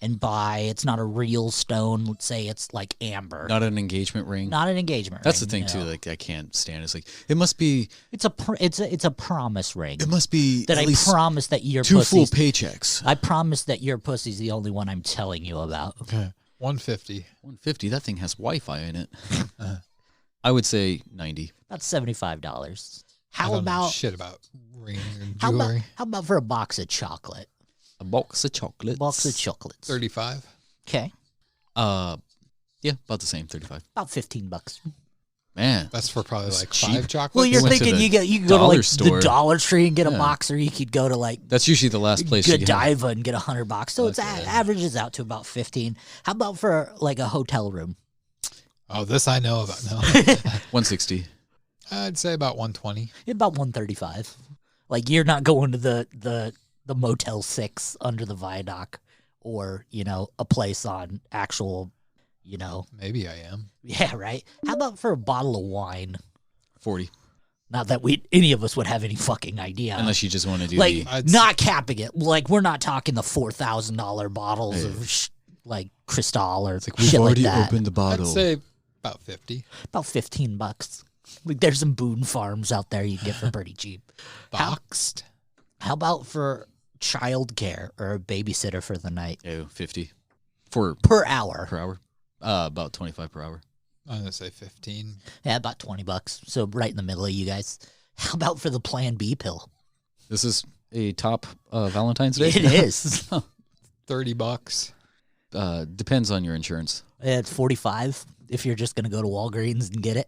and buy. It's not a real stone. Let's say it's like amber. Not an engagement ring. Not an engagement That's ring. the thing too. Like I can't stand. It's like it must be. It's a promise ring. It must be that at I least promise that your two full pussy's, paychecks. I promise that your pussy's the only one I'm telling you about. Okay. $150. $150. That thing has Wi-Fi in it. I would say $90. About $75. I don't know shit about rings and jewelry. How about for a box of chocolate? A box of chocolates. Box of chocolates. 35. Okay. Yeah, about the same. 35. About $15. Man, that's for probably like cheap. 5 chocolates. Well, you're thinking you can go to like the Dollar Tree and get a box, or you could go to like that's usually the last place. Godiva and get $100. So it's averages out to about 15. How about for like a hotel room? Oh, this I know about. No, 160. I'd say about 120. About 135. Like you're not going to the Motel 6 under the viaduct, or a place on actual. Maybe I am. Yeah, right. How about for a bottle of wine? 40. Not that any of us would have any fucking idea. Unless you just want to do not capping it. Like we're not talking the $4,000 bottles of like Cristal or like shit like that. We've already opened the bottle. I'd say about 50. About $15. Like there's some Boone Farms out there you can get for pretty cheap. Boxed. How about for childcare or a babysitter for the night? Oh, 50. Per hour. Per hour. About 25 per hour. I'm gonna say 15. Yeah, about $20. So right in the middle of you guys. How about for the Plan B pill? This is a top Valentine's Day? It is. $30. Depends on your insurance. At 45 if you're just going to go to Walgreens and get it.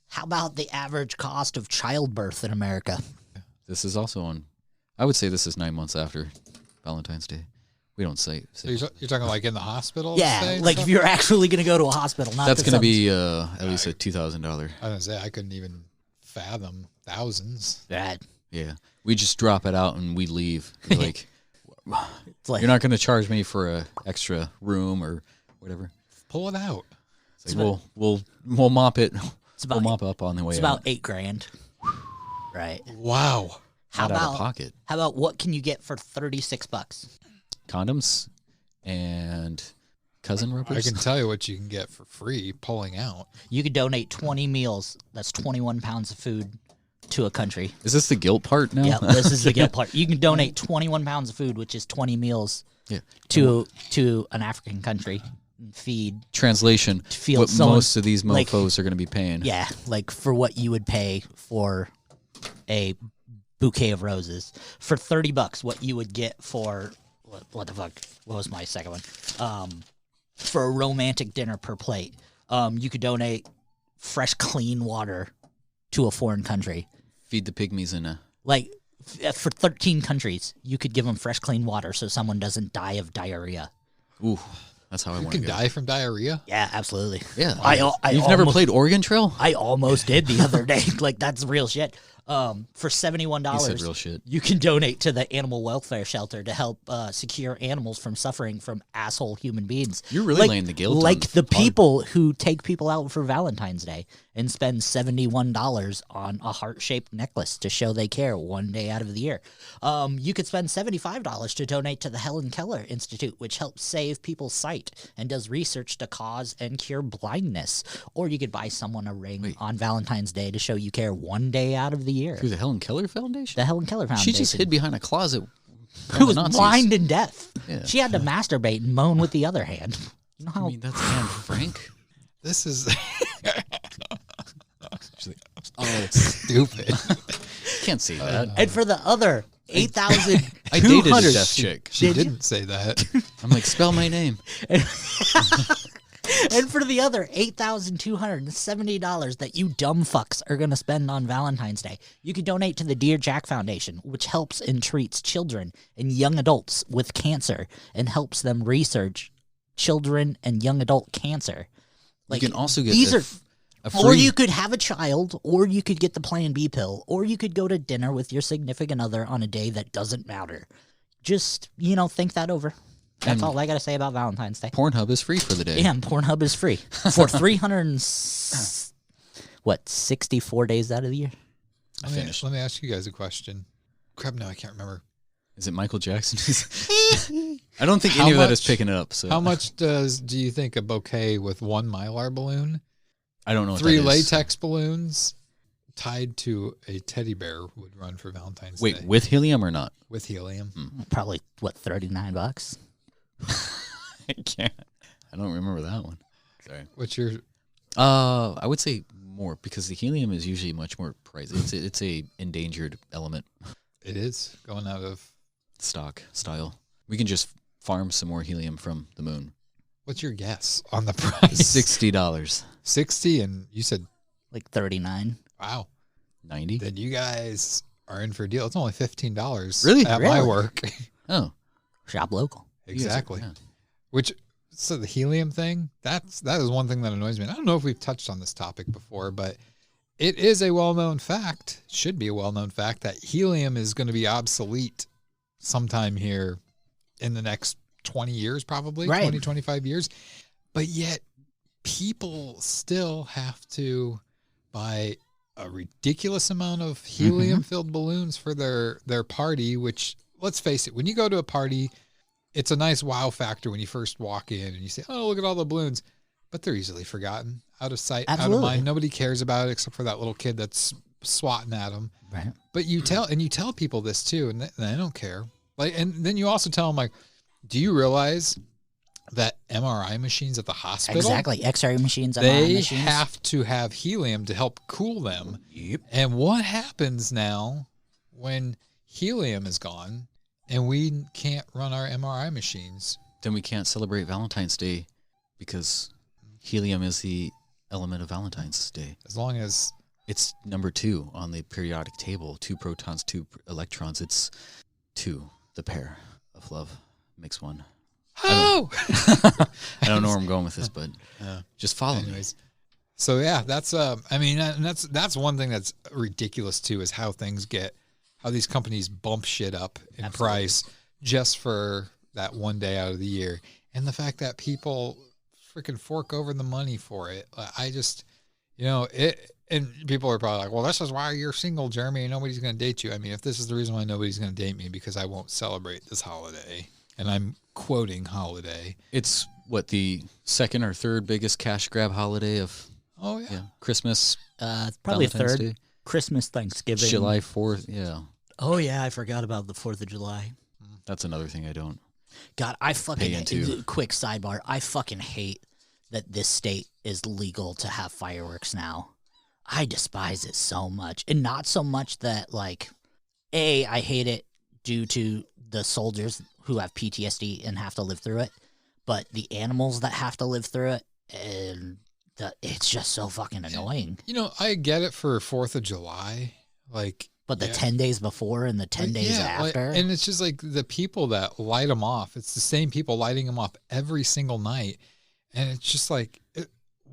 How about the average cost of childbirth in America? This is also on, I would say this is 9 months after Valentine's Day. We don't say. So you're talking like in the hospital? Yeah, like if you're actually going to go to a hospital. Not That's going to be at least a $2,000. I was going to say, I couldn't even fathom thousands. That. Yeah. We just drop it out and we leave. We're like, It's like, you're not going to charge me for a extra room or whatever. Pull it out. It's like, we'll mop it. about- We'll mop up on the way it's out. about $8,000. Right. Wow. How Not out about of pocket. How about what can you get for $36? Condoms and cousin rubbers. I can tell you what you can get for free pulling out. You could donate 20 meals. That's 21 pounds of food to a country. Is this the guilt part now? Yeah, this is the guilt part. You can donate 21 pounds of food, which is 20 meals, Yeah. to an African country and feed. Translation, feel what someone- most of these like- mofos are going to be paying. Yeah, like for what you would pay for a bouquet of roses. For $30, what you would get for what the fuck? What was my second one? For a romantic dinner per plate, you could donate fresh, clean water to a foreign country. Feed the pygmies in a... Like for 13 countries, you could give them fresh, clean water so someone doesn't die of diarrhea. Ooh, that's how I You want to can go. die from diarrhea? Yeah, absolutely. Yeah. You've never played Oregon Trail? I almost did the other day. Like, that's real shit. For $71, You said real shit. you can donate to the animal welfare shelter to help secure animals from suffering from asshole human beings. You're really laying the guilt Like on the hard. people who take people out for Valentine's Day and spend $71 on a heart-shaped necklace to show they care one day out of the year. You could spend $75 to donate to the Helen Keller Institute, which helps save people's sight and does research to cause and cure blindness. Or you could buy someone a ring on Valentine's Day to show you care one day out of the year. Through the Helen Keller Foundation? The Helen Keller Foundation. She just hid behind a closet. Who was Nazis. blind and deaf. Yeah. She had to masturbate and moan with the other hand. You know how I mean, that's Anne Frank. This is She's like, oh, it's stupid. can't say that. And for the other 8,200. I dated a deaf chick. She Did you? didn't say that. I'm like, spell my name. And for the other $8,270 that you dumb fucks are going to spend on Valentine's Day, you could donate to the Dear Jack Foundation, which helps and treats children and young adults with cancer and helps them research children and young adult cancer. Like, you can also get these a are, free... or you could have a child, or you could get the Plan B pill, or you could go to dinner with your significant other on a day that doesn't matter. Just, think that over. That's And all I got to say about Valentine's Day. Pornhub is free for the day. Yeah, and Pornhub is free for 64 days out of the year. Let me ask you guys a question. Crap, no, I can't remember. Is it Michael Jackson? I don't think How any of that is much- picking it up. So How much do you think a bouquet with one Mylar balloon, I don't know. What 3 that is. latex balloons tied to a teddy bear would run for Valentine's Wait, Day? with helium or not? With helium. Probably $39. I can't. I don't remember that one. Sorry. What's your... I would say more because the helium is usually much more pricey. It's a endangered element. It is going out of... Stock style. We can just farm some more helium from the moon. What's your guess on the price? $60. 60, and you said, Like 39. wow. 90. Then you guys are in for a deal. It's only $15. Really? At my Really? work. Oh, Shop local. Exactly. Yeah. So the helium thing, that is one thing that annoys me. And I don't know if we've touched on this topic before, but it is a well-known fact, should be a well-known fact, that helium is going to be obsolete sometime here in the next 20 years, probably, Right. 20, 25 years. But yet people still have to buy a ridiculous amount of helium-filled balloons for their party, which, let's face it, when you go to a party, it's a nice wow factor when you first walk in and you say, oh, look at all the balloons. But they're easily forgotten, out of sight, out Absolutely. of mind. Nobody cares about it except for that little kid that's swatting at them. Right. But you tell people this too, and they don't care. Like, and then you also tell them, like, do you realize that MRI machines at the hospital. Exactly. X-ray machines, MRI They machines. have to have helium to help cool them. Yep. And what happens now when helium is gone and we can't run our MRI machines? Then we can't celebrate Valentine's Day because helium is the element of Valentine's Day. As long as it's number 2 on the periodic table, 2 protons, 2 electrons. It's 2, the pair of love makes 1. Oh! I don't know where I'm going with this, but just follow anyways. So yeah, that's I mean, and that's one thing that's ridiculous too, is how these companies bump shit up in price just for that one day out of the year, and the fact that people freaking fork over the money for it. I just, it, and people are probably like, well, this is why you're single, Jeremy, and nobody's going to date you. I mean, if this is the reason why nobody's going to date me, because I won't celebrate this holiday, and I'm quoting holiday. It's what, the second or third biggest cash grab holiday of Christmas, probably Valentine's third. Day. Christmas, Thanksgiving, July 4th. Yeah. Oh yeah, I forgot about the 4th of July. That's another thing I don't. God, I fucking pay into. Quick sidebar. I fucking hate that this state is legal to have fireworks now. I despise it so much, and not so much that like, I hate it due to the soldiers who have PTSD and have to live through it, but the animals that have to live through it, and it's just so fucking annoying. I get it for 4th of July, but the 10 days before and the 10 days after, and it's just like the people that light them off. It's the same people lighting them off every single night, and it's just like,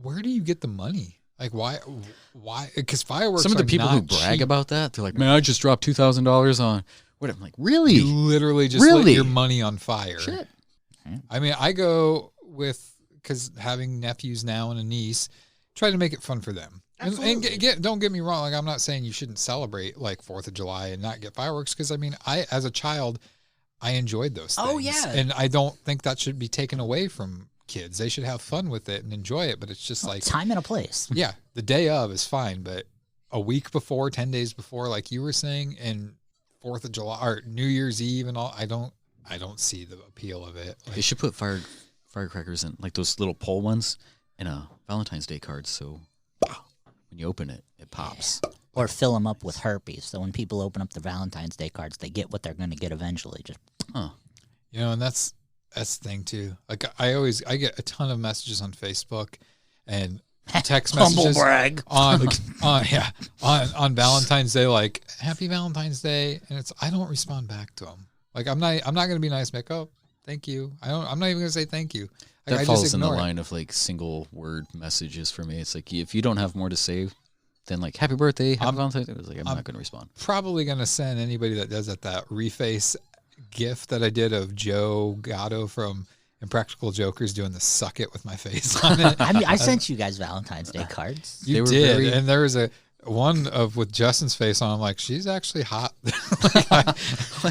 where do you get the money? Like, why? Because fireworks. Some of the people who brag about that, they're like, "Man, I just dropped $2,000 on." What? I'm like, really? You literally just lit your money on fire. Shit. I mean, I go with, because having nephews now and a niece, try to make it fun for them. And don't get me wrong. Like, I'm not saying you shouldn't celebrate like 4th of July and not get fireworks, because I mean, as a child, I enjoyed those things. Oh yeah, and I don't think that should be taken away from kids. They should have fun with it and enjoy it. But it's just like time and a place. Yeah, the day of is fine, but a week before, 10 days before, like you were saying, and 4th of July or New Year's Eve and all, I don't see the appeal of it. They should put firecrackers in, like those little pole ones, in a Valentine's Day card, so when you open it, it pops. Yeah. Or fill them up with herpes, so when people open up the Valentine's Day cards, they get what they're going to get eventually. Just and that's the thing too. Like I get a ton of messages on Facebook and text messages brag. on Valentine's Day, like Happy Valentine's Day, and I don't respond back to them. Like I'm not going to be nice, make thank you. I'm not even going to say thank you. That falls in the line of like single word messages for me. It's like, if you don't have more to say than like happy birthday, happy Valentine's Day, I'm not going to respond. Probably going to send anybody that does that reface GIF that I did of Joe Gatto from Impractical Jokers doing the suck it with my face on it. I mean, I sent you guys Valentine's Day cards. You did, and there was one with Justin's face on. I'm like, she's actually hot.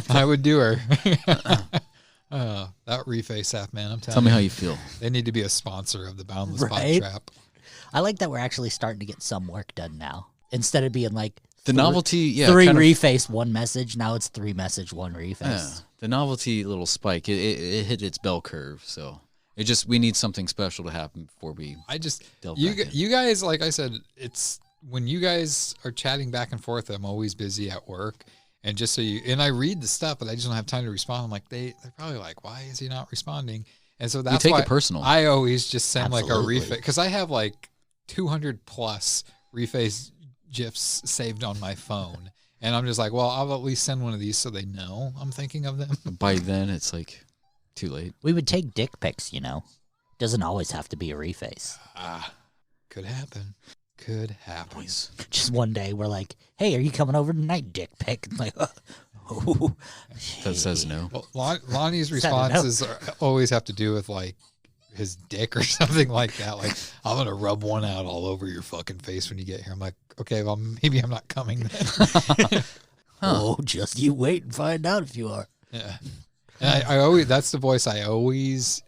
I would do her. That reface app, man. I'm telling you. Tell me how you feel. They need to be a sponsor of the Boundless Right? PodTrap. I like that we're actually starting to get some work done now. Instead of being like the novelty, three reface, one message. Now it's 3 message, 1 reface. Yeah, the novelty little spike, it hit its bell curve. So we need something special to happen before we. You guys, like I said, it's when you guys are chatting back and forth. I'm always busy at work. And just so and I read the stuff, but I just don't have time to respond. I'm like, they're probably like, why is he not responding? And so that's why it personal. I always just send Absolutely. like a reface, because I have like 200 plus reface GIFs saved on my phone. And I'm just like, well, I'll at least send one of these so they know I'm thinking of them. By then, it's like too late. We would take dick pics, Doesn't always have to be a reface. Could happen. Could happen. Just one day, we're like, hey, are you coming over tonight, dick pic? I'm like, oh. That says no. Well, Lonnie's responses always have to do with like his dick or something like that. Like, I'm going to rub one out all over your fucking face when you get here. I'm like, okay, well, maybe I'm not coming then. Oh, just you wait and find out if you are. Yeah. And I always, that's the voice I always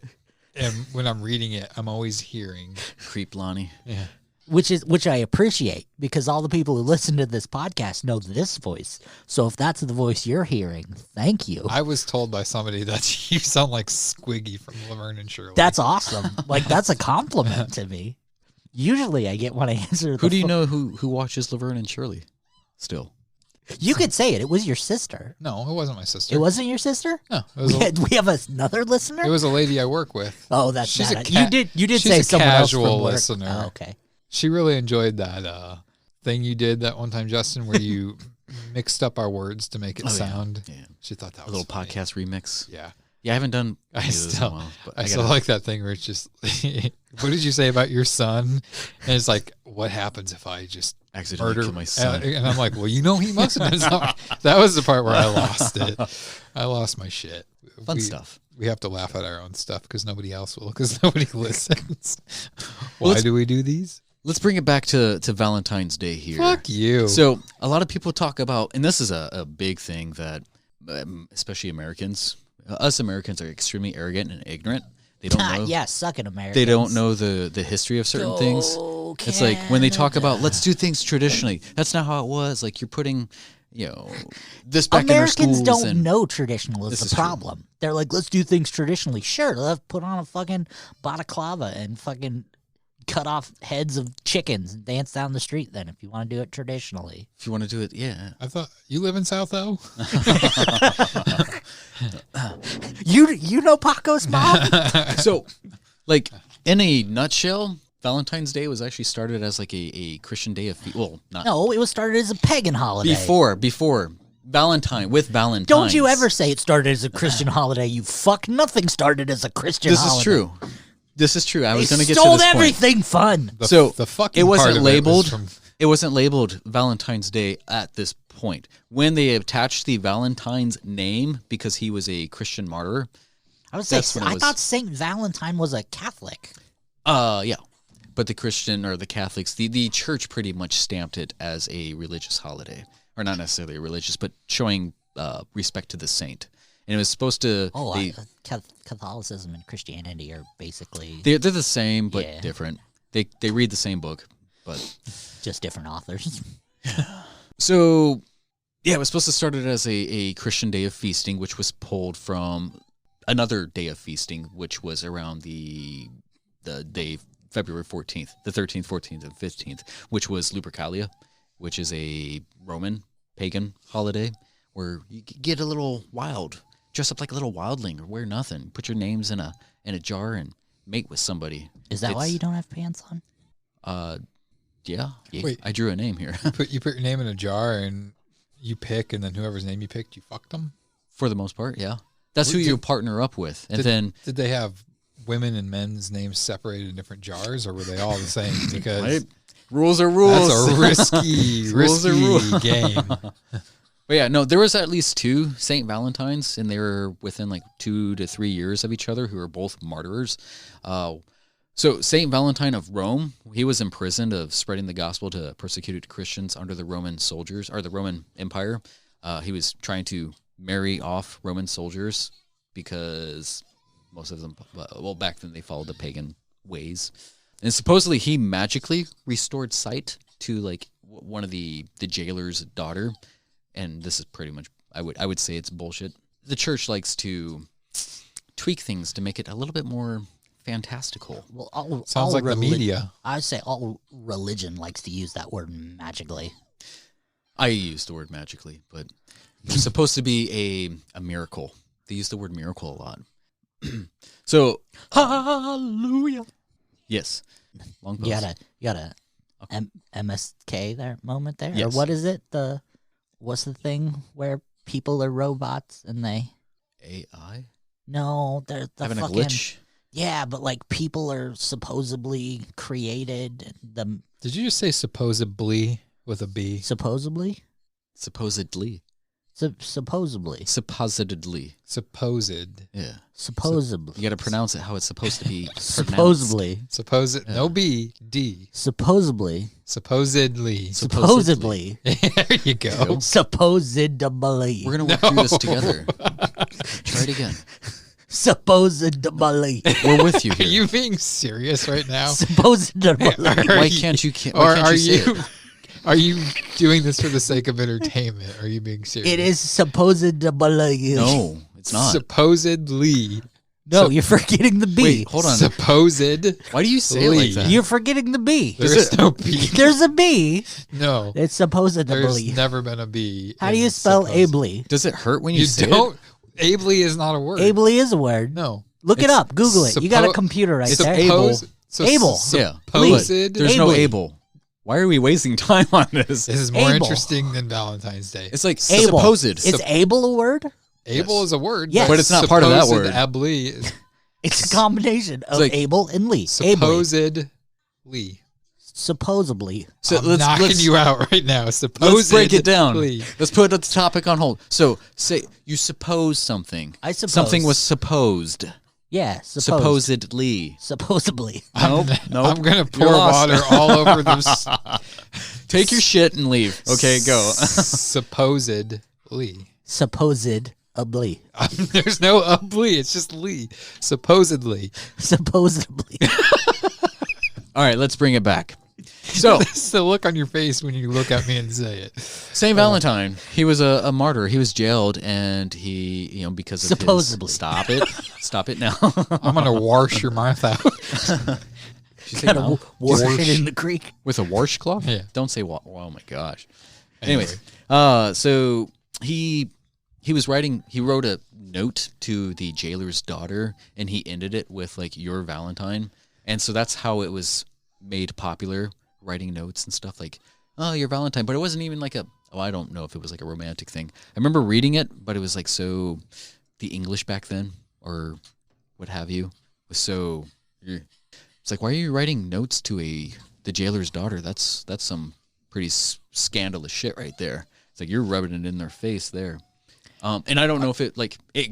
am when I'm reading it. I'm always hearing. Creep Lonnie. Yeah. which I appreciate, because all the people who listen to this podcast know this voice. So if that's the voice you're hearing, thank you. I was told by somebody that you sound like Squiggy from Laverne and Shirley. That's awesome. Like, that's a compliment to me. Usually I get when I answer the Who do you know who watches Laverne and Shirley still? You could say it. It was your sister. No, it wasn't my sister. It wasn't your sister? No. It was we have another listener? it was a lady I work with. Oh, that's She's bad. a You did she's say a someone else casual from work. listener. Oh, okay. She really enjoyed that thing you did that one time, Justin, where you mixed up our words to make it sound. Yeah. She thought that A was little funny. podcast remix. Yeah. Yeah, I haven't done I any of those in a still, while, but I still like that thing where it's just, what did you say about your son? And it's like, what happens if I just accidentally murder kill my son. And I'm like, well, he must have been something. That was the part where I lost it. I lost my shit. Fun stuff. We have to laugh at our own stuff because nobody else will, because nobody listens. Well, Why do we do these? Let's bring it back to Valentine's Day here. Fuck you. So a lot of people talk about, and this is a big thing that, especially Americans, us Americans are extremely arrogant and ignorant. They don't know. Yeah, suck it, Americans. They don't know the history of certain things. It's like when they talk about, let's do things traditionally. That's not how it was. Like, you're putting, this back Americans in our schools. don't know traditional is This the is true. problem. They're like, let's do things traditionally. Sure, let's put on a fucking balaclava and fucking cut off heads of chickens and dance down the street then if you want to do it traditionally. If you want to do it, yeah. I thought, you live in South O? You know Paco's mom? So, like, in a nutshell, Valentine's Day was actually started as like a Christian day of well, not No, it was started as a pagan holiday. before Valentine with Valentine's. Don't you ever say it started as a Christian holiday, you fuck. Nothing started as a Christian This holiday. is true. This is true. I was They going to get to stole this point. everything fun. The fucking it wasn't part of labeled. It, was from, it wasn't labeled Valentine's Day at this point. When they attached the Valentine's name because he was a Christian martyr. I would say That's when it I was- thought Saint Valentine was a Catholic. Yeah. But the Christian or the Catholics, the church pretty much stamped it as a religious holiday, or not necessarily religious, but showing respect to the saint. And it was supposed to. Catholicism and Christianity are basically They're the same, but Yeah. different. They read the same book, but just different authors. so yeah, it was supposed to start it as a Christian day of feasting, which was pulled from another day of feasting, which was around the day February 14th, the 13th, 14th, and 15th, which was Lupercalia, which is a Roman pagan holiday where you get a little wild, dress up like a little wildling or wear nothing, put your names in a jar and mate with somebody. Is that why you don't have pants on? Yeah. Wait. I drew a name here. you put your name in a jar and you pick, and then whoever's name you picked, you fucked them? For the most part, yeah. That's who you partner up with. And then Did they have women and men's names separated in different jars, or were they all the same? Because Right. Rules are rules. that's a risky, Rules are rules. game. But yeah, no, there was at least two St. Valentines, and they were within like 2 to 3 years of each other, who were both martyrs. So St. Valentine of Rome, he was imprisoned of spreading the gospel to persecuted Christians under the Roman soldiers, or the Roman Empire. He was trying to marry off Roman soldiers because most of them, well, back then they followed the pagan ways. And supposedly he magically restored sight to like one of the jailer's daughter. And this is pretty much, I would say it's bullshit. The church likes to tweak things to make it a little bit more fantastical. Well, Sounds like the media. I say all religion likes to use that word magically. I use the word magically, but it's supposed to be a miracle. They use the word miracle a lot. So, Hallelujah. yes. Long pose. You got a MSK there moment there, Yes. or what is it? What's the thing where people are robots and they? AI? No, they're the Having fucking a glitch? Yeah, but like people are supposedly created. Did you just say supposedly with a B? Supposedly. Supposedly. Supposedly. Supposedly. Supposed. Yeah. Supposedly. You got to pronounce it how it's supposed to be pronounced. Supposedly. Supposed. No B. D. Supposedly. Supposedly. Supposedly. There you go. Supposedly. We're going to work through this together. Try it again. Supposedly. We're with you Are here. you being serious right now? Supposedly. Why can't you? Or Why can't are you say you? it? Are you doing this for the sake of entertainment? Are you being serious? It is supposedly. No, it's not. Supposedly. No, you're forgetting the B. Wait, hold on. Supposed. Why do you say it like that? You're forgetting the B. There's no B. There's a B. No. It's supposedly. There's never been a B. How do in you spell supposed. ably? Does it hurt when you, You say don't. Ably is not a word. Ably is a word. No. Look it It's up. Google it. You got a computer right there. Suppose, so Able. it? Yeah. Supposed. There's no Ably. able. Why are we wasting time on this? This is more Able. interesting than Valentine's Day. It's like Able. supposed. Is able a word? Able Yes. is a word. Yes. But it's not part of that supposed word. Ably is It's a combination of like able and Lee. Ably. supposedly. Supposedly. So I'm knocking you out right now. Supposedly. Let's break it down. Let's put the topic on hold. So say you suppose something. I suppose. Something was supposed. Yeah, supposed. Supposedly. Supposedly. Nope. Nope. I'm going to pour You're lost. water all over this. Take your shit and leave. Okay, go. Supposedly. Supposedly. There's no Lee. It's just Lee. Supposedly. Supposedly. All right, let's bring it back. So, It's the look on your face when you look at me and say it. Saint Valentine, he was a martyr. He was jailed, and he, because of Supposedly. Stop it now. I'm going to wash your mouth out. She said Gotta no. wash it in the creek. With a washcloth? Yeah. Don't say oh my gosh. Anyways, so he wrote a note to the jailer's daughter, and he ended it with like your Valentine, and so that's how it was made popular, writing notes and stuff like, oh, your Valentine. But it wasn't even like I don't know if it was like a romantic thing. I remember reading it, but it was like so, the English back then or what have you was so. It's like, why are you writing notes to the jailer's daughter? That's some pretty scandalous shit right there. It's like you're rubbing it in their face there. And I don't know if it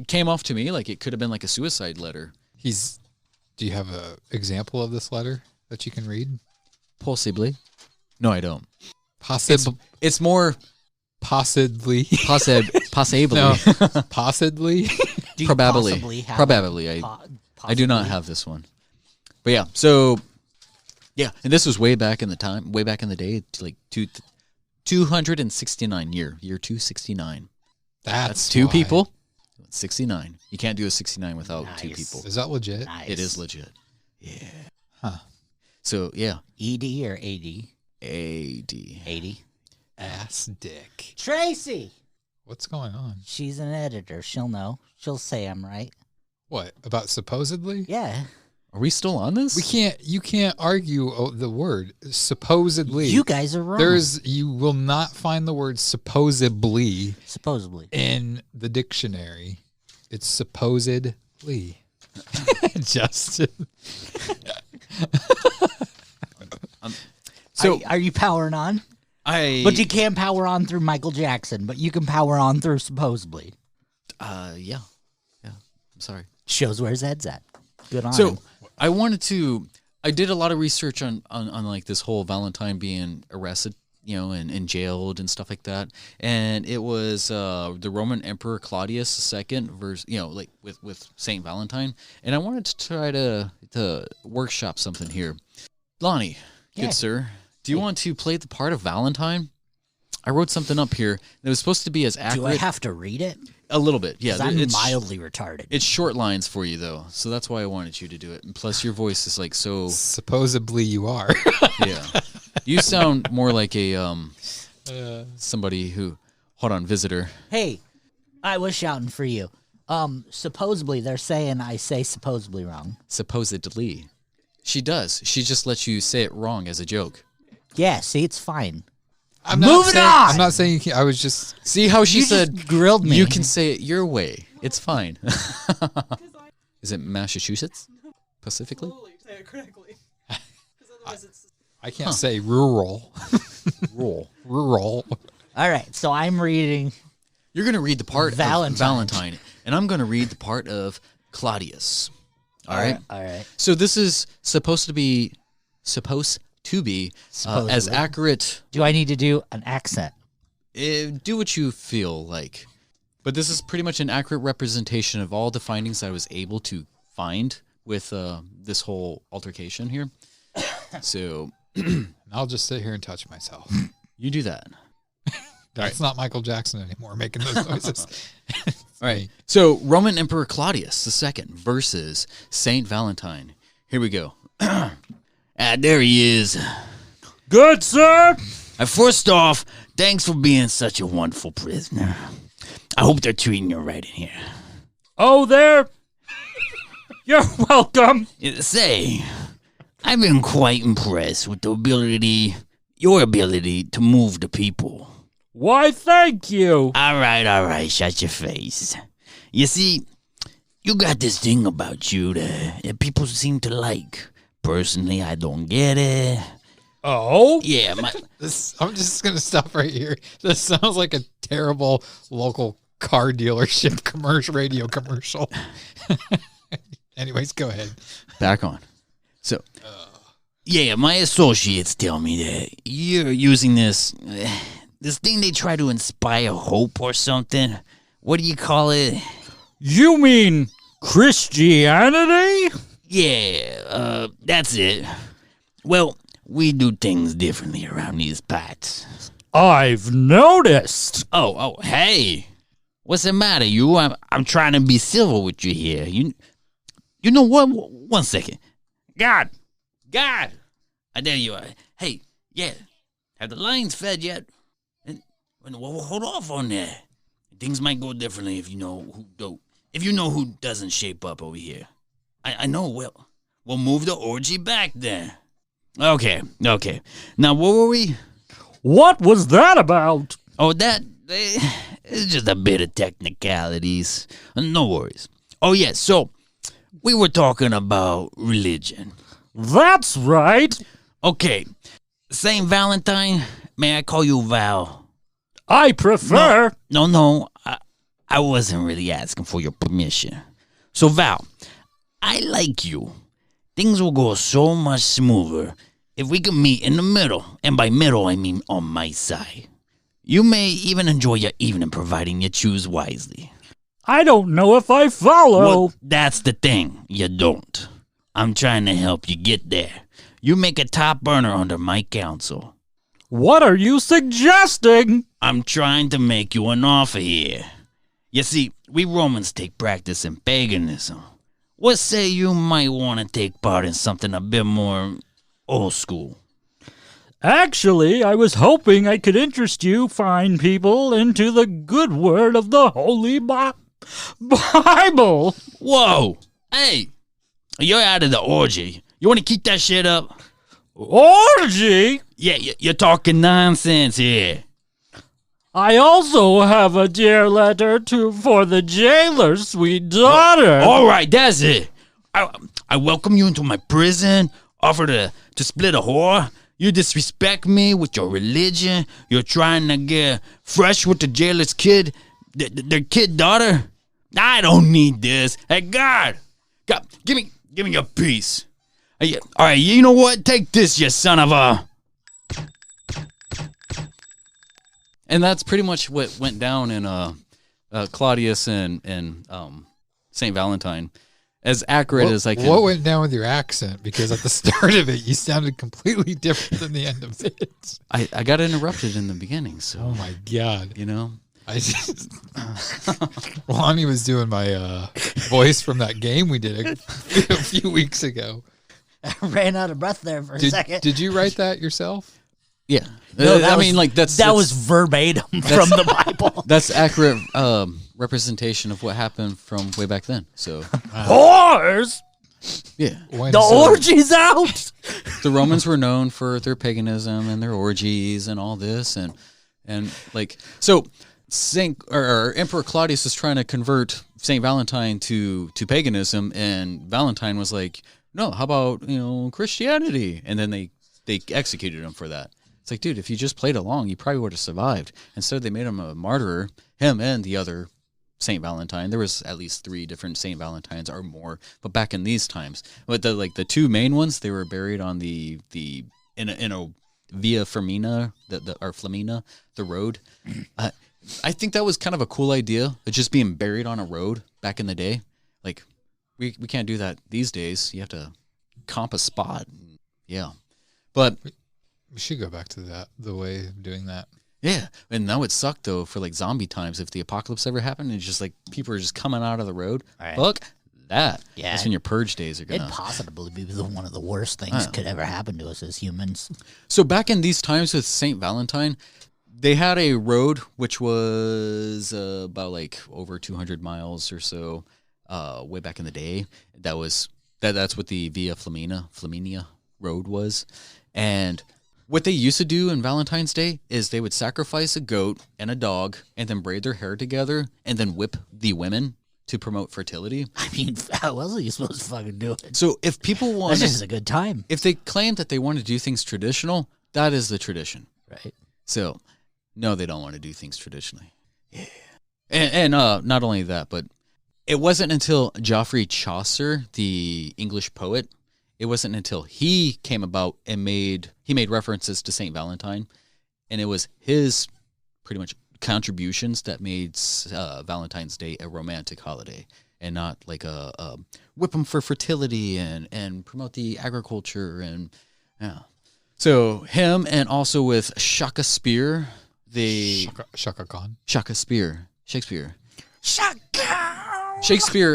came off to me like it could have been like a suicide letter. Do you have an example of this letter that you can read? Possibly. No, I don't. It's more possibly. Possibly. No, possibly. Do you Probably. possibly have Probably. I do not possibly? have this one. But yeah, so yeah, and this was way back in the day, like 269 year 269. That's two why. people. 69. You can't do a 69 without two Nice. people. Is that legit? Nice. It is legit. Yeah. Huh. So yeah, ED or AD? AD. 80. Ass dick. Tracy! What's going on? She's an editor. She'll know. She'll say I'm right. What about supposedly? Yeah. Are we still on this? You can't argue the word supposedly. You guys are wrong. You will not find the word supposedly Supposedly. in the dictionary. It's supposedly. Justin. So Are you powering on? But you can't power on through Michael Jackson, but you can power on through supposedly. yeah. I'm sorry. Shows where his head's at. Good on So him. I did a lot of research on like this whole Valentine being arrested, and jailed and stuff like that. And it was the Roman Emperor Claudius II versus, like with Saint Valentine. And I wanted to try to workshop something here. Lonnie, Yeah. good sir, do you want to play the part of Valentine? I wrote something up here. It was supposed to be as accurate. Do I have to read it? A little bit, yeah. 'Cause I'm It's mildly retarded. It's short lines for you though, so that's why I wanted you to do it. And plus, your voice is like so. Supposedly you are. Yeah, you sound more like a somebody who. Hold on, visitor. Hey, I was shouting for you. Supposedly they're saying I say supposedly wrong. Supposedly, she does. She just lets you say it wrong as a joke. Yeah, see, it's fine. Moving on. I'm not saying you can't. I was just. See how she You said just grilled me. you can say it your way. It's fine. Is it Massachusetts? Pacifically? Say it correctly. I can't say rural. Rural. All right, so I'm reading. You're going to read the part Valentine. of Valentine, and I'm going to read the part of Claudius. All right? All right. So this is supposed to be as Supposedly. accurate. Do I need to do an accent? Do what you feel like. But this is pretty much an accurate representation of all the findings that I was able to find with this whole altercation here. So I'll just sit here and touch myself. You do that. That's not Michael Jackson anymore making those noises. All right. So Roman Emperor Claudius II versus Saint Valentine. Here we go. There he is. Good, sir. First off, thanks for being such a wonderful prisoner. I hope they're treating you right in here. Oh, there. You're welcome. Say, I've been quite impressed with your ability to move the people. Why, thank you. All right, shut your face. You see, you got this thing about you that people seem to like. Personally, I don't get it. Oh? Yeah, I'm just going to stop right here. This sounds like a terrible local car dealership radio commercial. Anyways, go ahead. Back on. So, yeah, my associates tell me that you're using this thing they try to inspire hope or something. What do you call it? You mean Christianity? Yeah, that's it. Well, we do things differently around these parts. I've noticed. Oh, hey. What's the matter, you? I'm trying to be civil with you here. You know what? 1 second. God. There you are. Hey, yeah. Have the lions fed yet? Well, hold off on that. Things might go differently if you know who don't. If you know who doesn't shape up over here. I know. We'll move the orgy back then. Okay. Now, what were we? What was that about? Oh, it's just a bit of technicalities. No worries. Oh, yeah, so we were talking about religion. That's right. Okay, Saint Valentine, may I call you Val? I prefer... No, I wasn't really asking for your permission. So, Val, I like you. Things will go so much smoother if we can meet in the middle. And by middle, I mean on my side. You may even enjoy your evening, providing you choose wisely. I don't know if I follow. Well, that's the thing. You don't. I'm trying to help you get there. You make a top burner under my counsel. What are you suggesting? I'm trying to make you an offer here. You see, we Romans take practice in paganism. What say you might want to take part in something a bit more old school? Actually, I was hoping I could interest you fine people into the good word of the Holy Bible. Whoa! Hey! You're out of the orgy. You want to keep that shit up? Orgy? Yeah, you're talking nonsense here. I also have a dear letter for the jailer's sweet daughter. All right, that's it. I welcome you into my prison, offer to split a whore. You disrespect me with your religion. You're trying to get fresh with the jailer's kid, their kid daughter. I don't need this. Hey, God, give me your piece. All right, you know what? Take this, you son of a... and that's pretty much what went down in Claudius and Saint Valentine. As accurate as I can. What went down with your accent? Because at the start of it, you sounded completely different than the end of it. I got interrupted in the beginning, so. Oh my God. You know? Lonnie was doing my voice from that game we did a few weeks ago. I ran out of breath there for a second. Did you write that yourself? Yeah. No, I mean, like, that's was verbatim from the Bible. That's accurate representation of what happened from way back then. So, whores. Yeah, the orgy's out. The Romans were known for their paganism and their orgies and all this, and like so. Emperor Claudius is trying to convert Saint Valentine to paganism, and Valentine was like, "No, how about Christianity?" And then they executed him for that. It's like, dude, if you just played along, you probably would have survived. Instead, they made him a martyr, him and the other Saint Valentine. There was at least 3 different Saint Valentines or more, but back in these times, but the 2 main ones, they were buried on in a Via Femina, or Flamina, the road. I think that was kind of a cool idea. Of just being buried on a road back in the day. Like, we can't do that these days. You have to comp a spot. Yeah. But we should go back to that, the way of doing that. Yeah. And that would suck, though, for like zombie times. If the apocalypse ever happened, and it's just like people are just coming out of the road. Right. Fuck that. Yeah. That's when your purge days are going to. It'd possibly be one of the worst things could ever happen to us as humans. So back in these times with St. Valentine, they had a road which was about like over 200 miles or so way back in the day. That's what the Via Flaminia road was. And what they used to do in Valentine's Day is they would sacrifice a goat and a dog and then braid their hair together and then whip the women to promote fertility. I mean, how else are you supposed to fucking do it? So if people want... That's just a good time. If they claim that they want to do things traditional, that is the tradition. Right. So, no, they don't want to do things traditionally. Yeah. And not only that, but it wasn't until Geoffrey Chaucer, the English poet, it wasn't until he came about and made references to St. Valentine, and it was his pretty much contributions that made Valentine's Day a romantic holiday and not like a whip them for fertility and promote the agriculture and yeah. So him and also with Shakespeare, Shaka Khan. Shakespeare. Shakespeare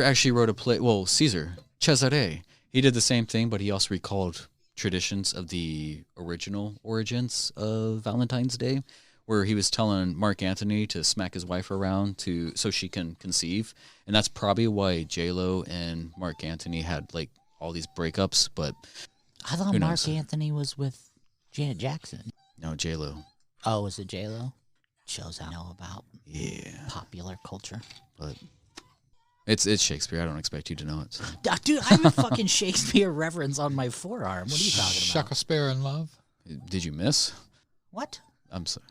actually wrote a play. Well, Caesar, Cesare. He did the same thing, but he also recalled traditions of the original origins of Valentine's Day, where he was telling Mark Antony to smack his wife around so she can conceive, and that's probably why J-Lo and Mark Antony had like all these breakups. But I thought Mark Anthony was with Janet Jackson. No, J-Lo. Oh, was it J-Lo? Shows I know about. Yeah. Popular culture. But it's Shakespeare. I don't expect you to know it. So. Dude, I have a fucking Shakespeare reference on my forearm. What are you talking about? Shakespeare in love. Did you miss? What? I'm sorry.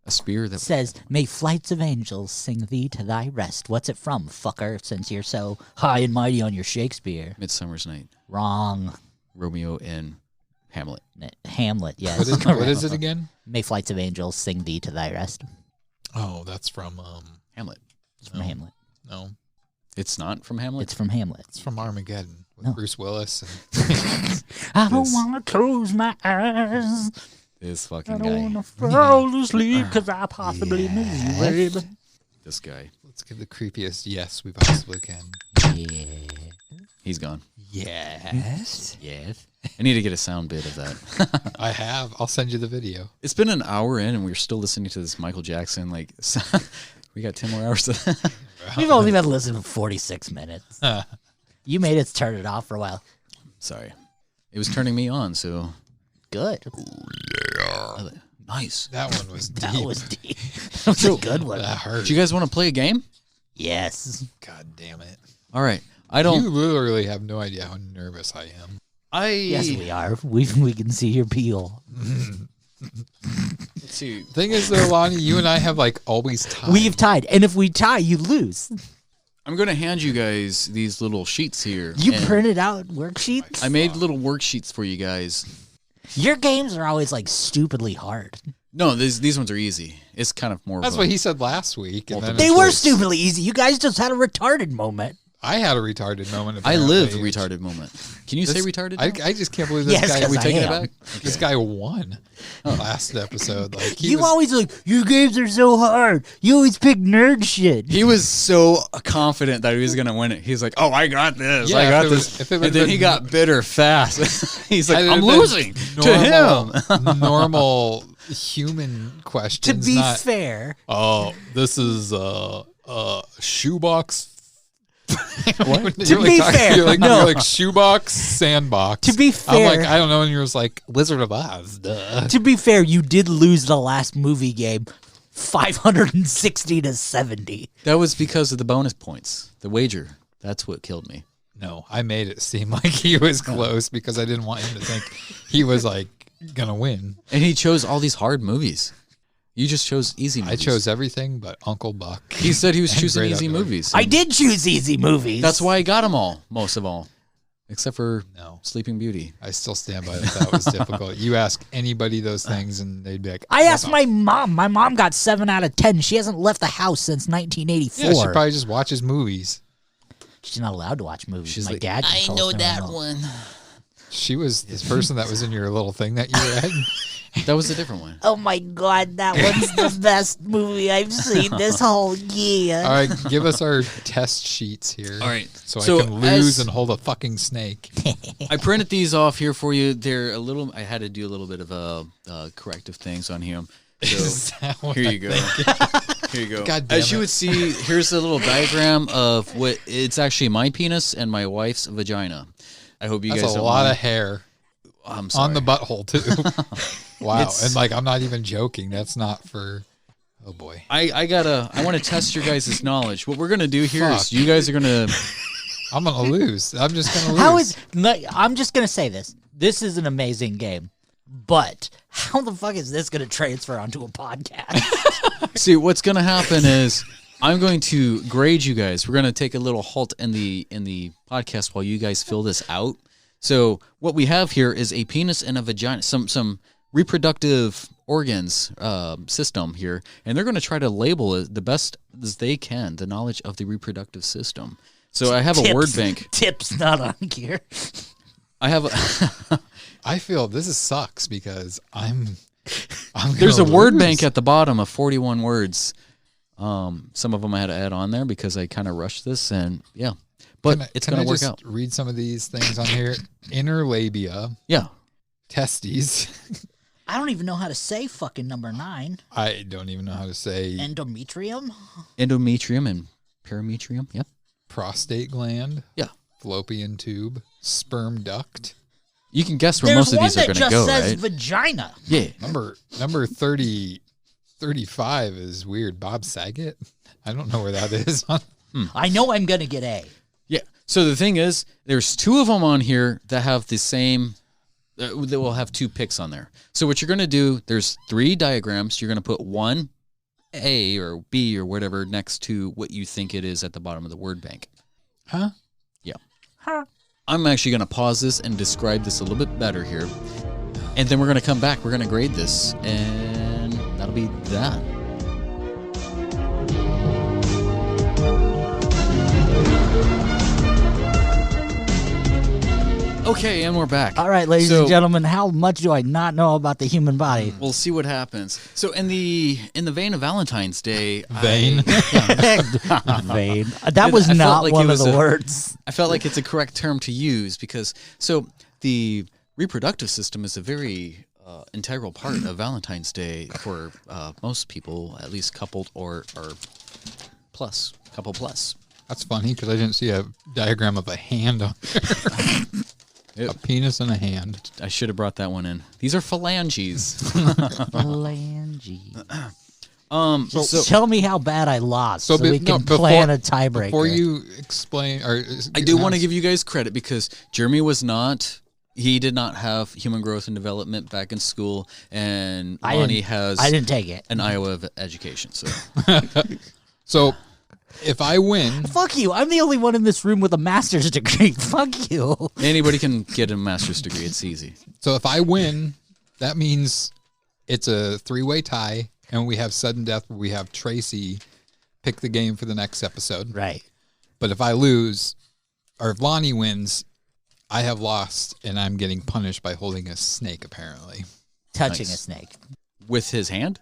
A spear that says, "May flights of angels sing thee to thy rest." What's it from, fucker? Since you're so high and mighty on your Shakespeare. Midsummer's Night. Wrong. Romeo and Hamlet. Hamlet, yes. What is it again? May flights of angels sing thee to thy rest. Oh, that's from Hamlet. It's from Hamlet. No. It's not from Hamlet? It's from Hamlet. It's from Armageddon with Bruce Willis. And I don't want to close my eyes. This fucking I guy. don't want to fall asleep because I possibly miss you, baby. This guy. Let's give the creepiest yes we possibly can. Yeah. He's gone. Yes. Yes. I need to get a sound bit of that. I have. I'll send you the video. It's been an hour in and we're still listening to this Michael Jackson. Like, we got 10 more hours. We've only been listening for 46 minutes. You made us turn it off for a while. Sorry. It was turning me on, so. Good. Nice. That one was deep. That was deep. That was a good one. That hurt. Do you guys want to play a game? Yes. God damn it. All right. I don't. You literally have no idea how nervous I am. Yes, we are. We can see your peel. Let's see. Thing is, though, Lonnie, you and I have like always tied. We've tied, and if we tie, you lose. I'm going to hand you guys these little sheets here. You printed out worksheets? I made little worksheets for you guys. Your games are always like stupidly hard. No, these ones are easy. It's kind of more. That's what he said last week. And then they were stupidly easy. You guys just had a retarded moment. I had a retarded moment. I lived a retarded moment. Can you say retarded? I just can't believe this guy. Are we taking it back? Okay. This guy won last episode. Like you always like your games are so hard. You always pick nerd shit. He was so confident that he was gonna win it. He's like, "Oh, I got this. I got this." And then he got bitter fast. He's like, "I'm losing to him." Normal human questions. To be fair, this is shoebox. What? To be fair, you're like shoebox, sandbox. To be fair, I'm like, I don't know, and you're just like Wizard of Oz. Duh. To be fair, you did lose the last movie game, 560 to 70. That was because of the bonus points, the wager. That's what killed me. No, I made it seem like he was close because I didn't want him to think he was like gonna win. And he chose all these hard movies. You just chose easy movies. I chose everything but Uncle Buck. He said he was choosing easy movies. I did choose easy movies. That's why I got them all, most of all. except for No. Sleeping Beauty. I still stand by that was difficult. You ask anybody those things and they'd be like, I asked my mom. My mom got 7 out of 10. She hasn't left the house since 1984. Yeah, she probably just watches movies. She's not allowed to watch movies. She's my like, dad. I controls know the that remote. one. She was this person that was in your little thing that you read. That was a different one. Oh my god, that one's the best movie I've seen this whole year. All right, give us our test sheets here. All right. So So I can lose as- and hold a fucking snake. I printed these off here for you. They're a little. I had to do a little bit of corrective things on here. Is that So what here I'm you go. Here you go. God damn As you it. would see, here's a little diagram of what it's actually my penis and my wife's vagina. I hope you That's guys a don't lot mind. of hair I'm sorry. on the butthole too. Wow, It's- and like I'm not even joking. That's not for. Oh boy. I want to test your guys' knowledge. What we're gonna do here is Fuck. you guys are gonna. I'm gonna lose. I'm just gonna lose. How is? I'm just gonna say this. This is an amazing game, but how the fuck is this gonna transfer onto a podcast? See, what's gonna happen is I'm going to grade you guys. We're gonna take a little halt in the podcast while you guys fill this out. So what we have here is a penis and a vagina, some reproductive organs system here, and they're going to try to label it the best as they can, the knowledge of the reproductive system. So I have a word bank. Tips not on here. I have a I feel this sucks because I'm there's a gonna word lose. bank at the bottom of 41 words. Some of them I had to add on there because I kind of rushed this, and yeah, but it's Can going I to work just out. read some of these things on here. Inner labia, Yeah. testes. I don't even know how to say fucking number 9. I don't even know how to say Endometrium. Endometrium and perimetrium. Yep. prostate gland. Yeah. Fallopian tube, sperm duct. You can guess where There's most of one these are that going to just go, says right? vagina. Yeah. Number 35 is weird. Bob Saget. I don't know where that is. I know I'm gonna get A. Yeah. So the thing is, there's 2 of them on here that have the same. That will have 2 picks on there. So what you're going to do, there's 3 diagrams. You're going to put one A or B or whatever next to what you think it is at the bottom of the word bank. Huh? Yeah. Huh. I'm actually going to pause this and describe this a little bit better here. And then we're going to come back. We're going to grade this. And that'll be that. Okay, and we're back. All right, ladies So- and gentlemen, how much do I not know about the human body? We'll see what happens. So in the vein of Valentine's Day, Vein. Vein. That was I felt not like one it of was the a- words. I felt like it's a correct term to use because the reproductive system is a very integral part of Valentine's Day for most people, at least coupled or couple plus. That's funny because I didn't see a diagram of a hand on there. A penis and a hand. I should have brought that one in. These are phalanges. Phalange. So Tell me how bad I lost so we can before- plan a tiebreaker. Before you explain, or I do want to give you guys credit because Jeremy he did not have human growth and development back in school, and Lonnie has I didn't take it. an Iowa education. So So, if I win, Fuck you. I'm the only one in this room with a master's degree. Fuck you. anybody can get a master's degree. It's easy. so if I win, that means it's a 3-way tie, and we have sudden death where we have Tracy pick the game for the next episode. Right. But if I lose, or if Lonnie wins, I have lost, and I'm getting punished by holding a snake, apparently. Touching Nice. a snake. With his hand,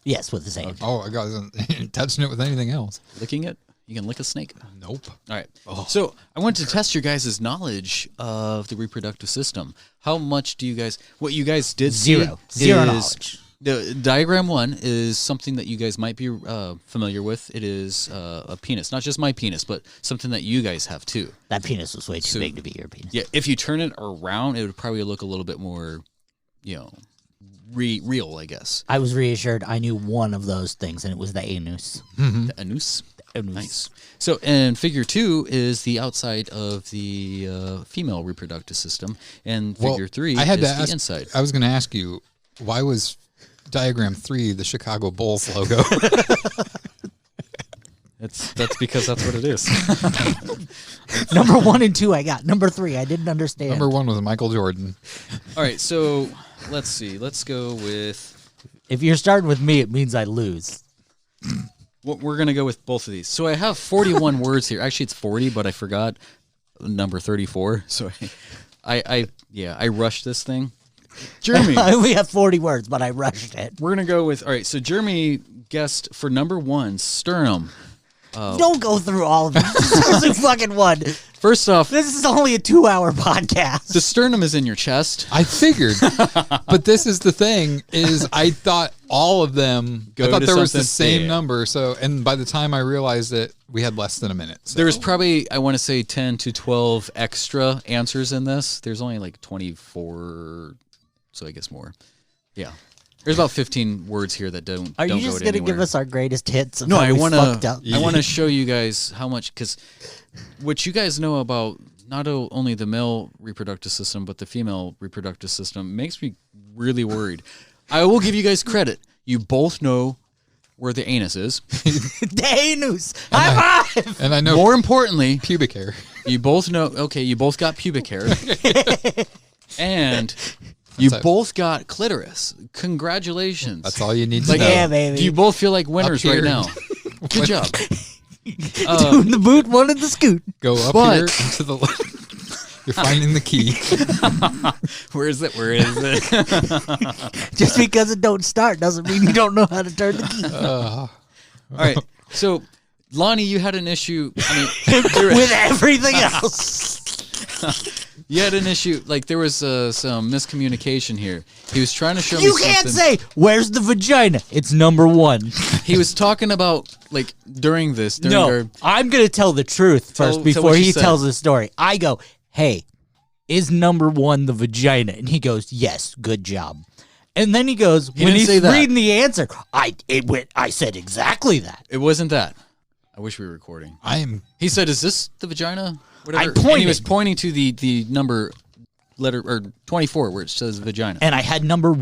Yes, with his hand. Oh, I wasn't touching it with anything else. licking it, you can lick a snake. Nope. All right. So I wanted to test your guys' knowledge of the reproductive system. How much do you guys? What you guys did Zero. see Zero is knowledge. the diagram 1 is something that you guys might be familiar with. It is a penis, not just my penis, but something that you guys have too. That penis was way too So- big to be your penis. Yeah. If you turn it around, it would probably look a little bit more, real, I guess. I was reassured I knew one of those things, and it was the anus. The anus. Anus. Nice. So, and figure 2 is the outside of the female reproductive system, and figure 3 I had is to the ask, inside. I was going to ask you, why was diagram 3 the Chicago Bulls logo? That's because that's what it is. Number 1 and 2 I got. Number 3 I didn't understand. Number 1 was Michael Jordan. All right, so let's see. Let's go with. If you're starting with me, it means I lose. We're gonna go with both of these. So I have 41 words here. Actually, it's 40, but I forgot number 34. So I rushed this thing. Jeremy, I only have 40 words, but I rushed it. we're gonna go with. All right, so Jeremy guessed for number 1, sternum. Don't go through all of it. This is fucking one. First off, This is only a 2-hour podcast. the sternum is in your chest. I figured, but this is the thing: is I thought all of them. Go I thought to there was the something- same yeah. number. So, and by the time I realized it, we had less than a minute. So. There was probably, I want to say, 10 to 12 extra answers in this. There's only like 24, so I guess more. Yeah. There's about 15 words here that don't Are don't you go just to going to anywhere. give us our greatest hits? Of No, how I we want fucked to. up? I want to show you guys how much, because what you guys know about not only the male reproductive system but the female reproductive system makes me really worried. I will give you guys credit. You both know where the anus is. The anus. High five. And I know More importantly, pubic hair. you both know. Okay, you both got pubic hair, and you That's it. both got clitoris. Congratulations. That's all you need to Like, know. Yeah, baby. do you both feel like winners here. right now? Good job. Two in the boot, one in the scoot. Go up But- here to the left. You're finding the key. Where is it? Where is it? Just because it don't start doesn't mean you don't know how to turn the key. All right. So, Lonnie, you had an issue. I mean, With everything else. you had an issue. Like there was some miscommunication here. He was trying to show me You something. can't say, where's the vagina? It's number 1. He was talking about like during this. During No, our, I'm going to tell the truth Tell- first tell before what you he said. tells the story. I go, hey, is number 1 the vagina? And he goes, yes, good job. And then he goes, when didn't he's say that. reading the answer, I said exactly that. It wasn't that. I wish we were recording. I am. He said, "Is this the vagina?" Whatever. I And he pointed. was pointing to the number letter or 24 where it says vagina. And I had number 2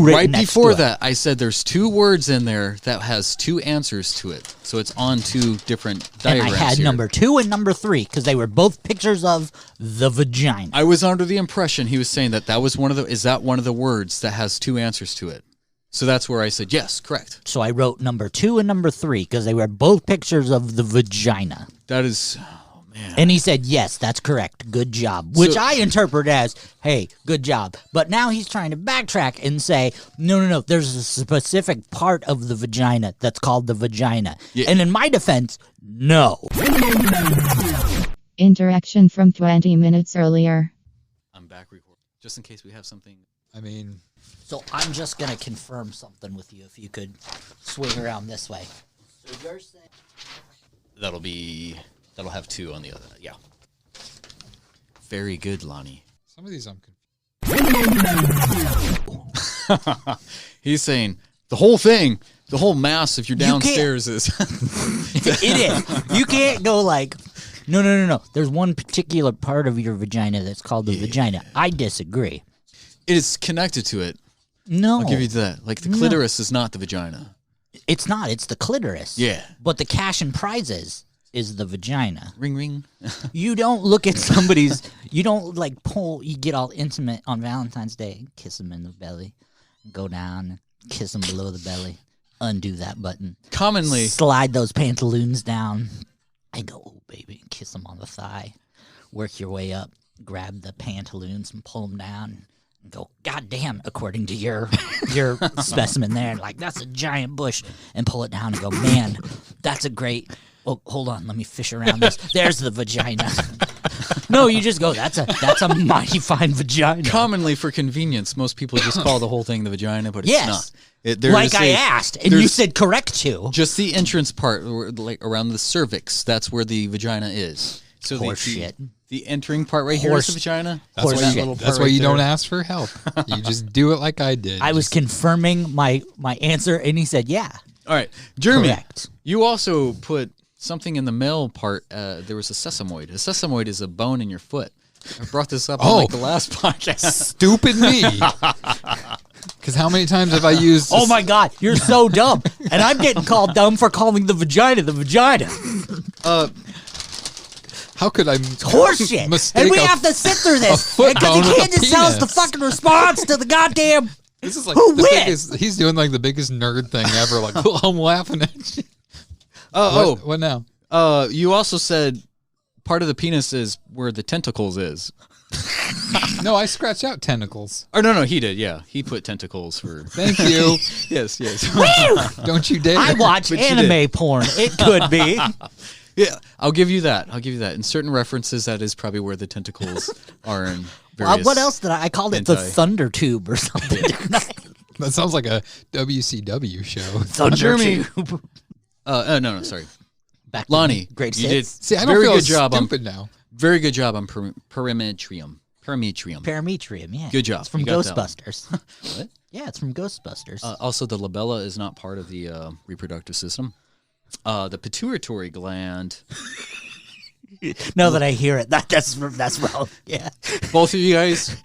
written Right next before to it. that, I said there's 2 words in there that has 2 answers to it. So it's on 2 different And diagrams I had here. number 2 and number 3 because they were both pictures of the vagina. I was under the impression he was saying that was one of the. Is that one of the words that has 2 answers to it? So that's where I said yes, correct. So I wrote number 2 and number 3 because they were both pictures of the vagina. That is, oh man. And he said, yes, that's correct. Good job. Which So- I interpret as, hey, good job. But now he's trying to backtrack and say, no. There's a specific part of the vagina that's called the vagina. Yeah. And in my defense, no. Interaction from 20 minutes earlier. I'm back recording just in case we have something. I mean, So I'm just going to confirm something with you if you could swing around this way. So you're saying... That'll have 2 on the other. Yeah. Very good, Lonnie. some of these I'm confused. He's saying the whole thing, the whole mass. If you're You can't- downstairs, is It is. You can't go like, no. There's one particular part of your vagina that's called the vagina. I disagree. it is connected to it. No. I'll give you that. Like the No. clitoris is not the vagina. It's not. It's the clitoris. Yeah. But the cash and prizes is the vagina. Ring ring. You don't look at somebody's, you don't like pull, you get all intimate on Valentine's Day, kiss them in the belly, go down, kiss them below the belly, undo that button. Commonly, Slide those pantaloons down and go, oh, baby, kiss them on the thigh. Work your way up, grab the pantaloons and pull them down. And go, God damn, according to your specimen there. Like, that's a giant bush. And pull it down and go, man, that's a great... Oh, hold on, let me fish around this. There's the vagina. No, you just go, that's a mighty fine vagina. commonly for convenience, most people just call the whole thing the vagina, but it's Yes. not. Like I asked, and you said correct too. Just the entrance part, like around the cervix. That's where the vagina is. So Horse shit. The entering part right here is the vagina. That's why, that you, little that's part why right you don't there. ask for help. You just do it like I did. I was confirming my answer, and he said, yeah. All right, Jeremy, Correct. you also put something in the male part. There was a sesamoid. A sesamoid is a bone in your foot. I brought this up on like the last podcast. Stupid me. Because how many times have I used... Oh my God, you're so dumb. And I'm getting called dumb for calling the vagina the vagina. How could I Horseshit. mistake And we a- have to sit through a this. foot Because bone he with can't a just tell us the penis? fucking response to the goddamn This is like who the wins. biggest. He's doing like the biggest nerd thing ever. Like, I'm laughing at you. What now? You also said part of the penis is where the tentacles is. No, I scratched out tentacles. Or no, he did. Yeah, he put tentacles for. Thank you. yes. Don't you dare. I watch But you anime did. porn. It could be. Yeah, I'll give you that. In certain references, that is probably where the tentacles are in various. What else did I called it? The hentai. Thunder Tube or something. didn't I? That sounds like a WCW show. Thunder Jeremy. Tube. No, sorry. Back to Lonnie, great you did. hits. See, I don't very feel good job stupid now. Very good job on perimetrium. Perimetrium. Parametrium, yeah. Good job. It's from You got that one. Ghostbusters. What? Yeah, it's from Ghostbusters. Also, the labella is not part of the reproductive system. The pituitary gland. Now that I hear it, that's wrong. Yeah. Both of you guys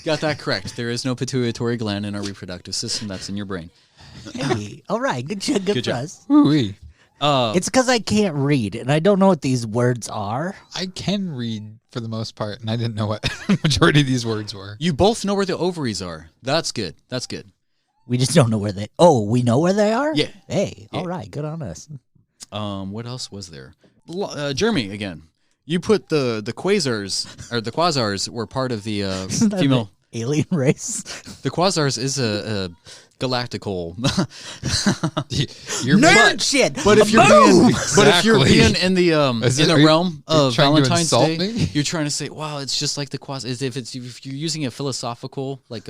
got that correct. There is no pituitary gland in our reproductive system. That's in your brain. Hey, all right. Good job. Good Good for job. us. Ooh-wee. It's because I can't read, and I don't know what these words are. I can read for the most part, and I didn't know what the majority of these words were. You both know where the ovaries are. That's good. That's good. We just don't know where they... Oh, we know where they are? Yeah. Hey, Yeah. all right. Good on us. What else was there? Jeremy, again. You put the quasars, or the quasars were part of the Isn't that female... the alien race? The quasars is a galactical... You're Nerd shit! But if you're being, Exactly. but if you're being in the Is in it- the are you- realm are you of trying to Valentine's insult Day, me? you're trying to say, "Wow, it's just like the quas." As if you're using a philosophical, like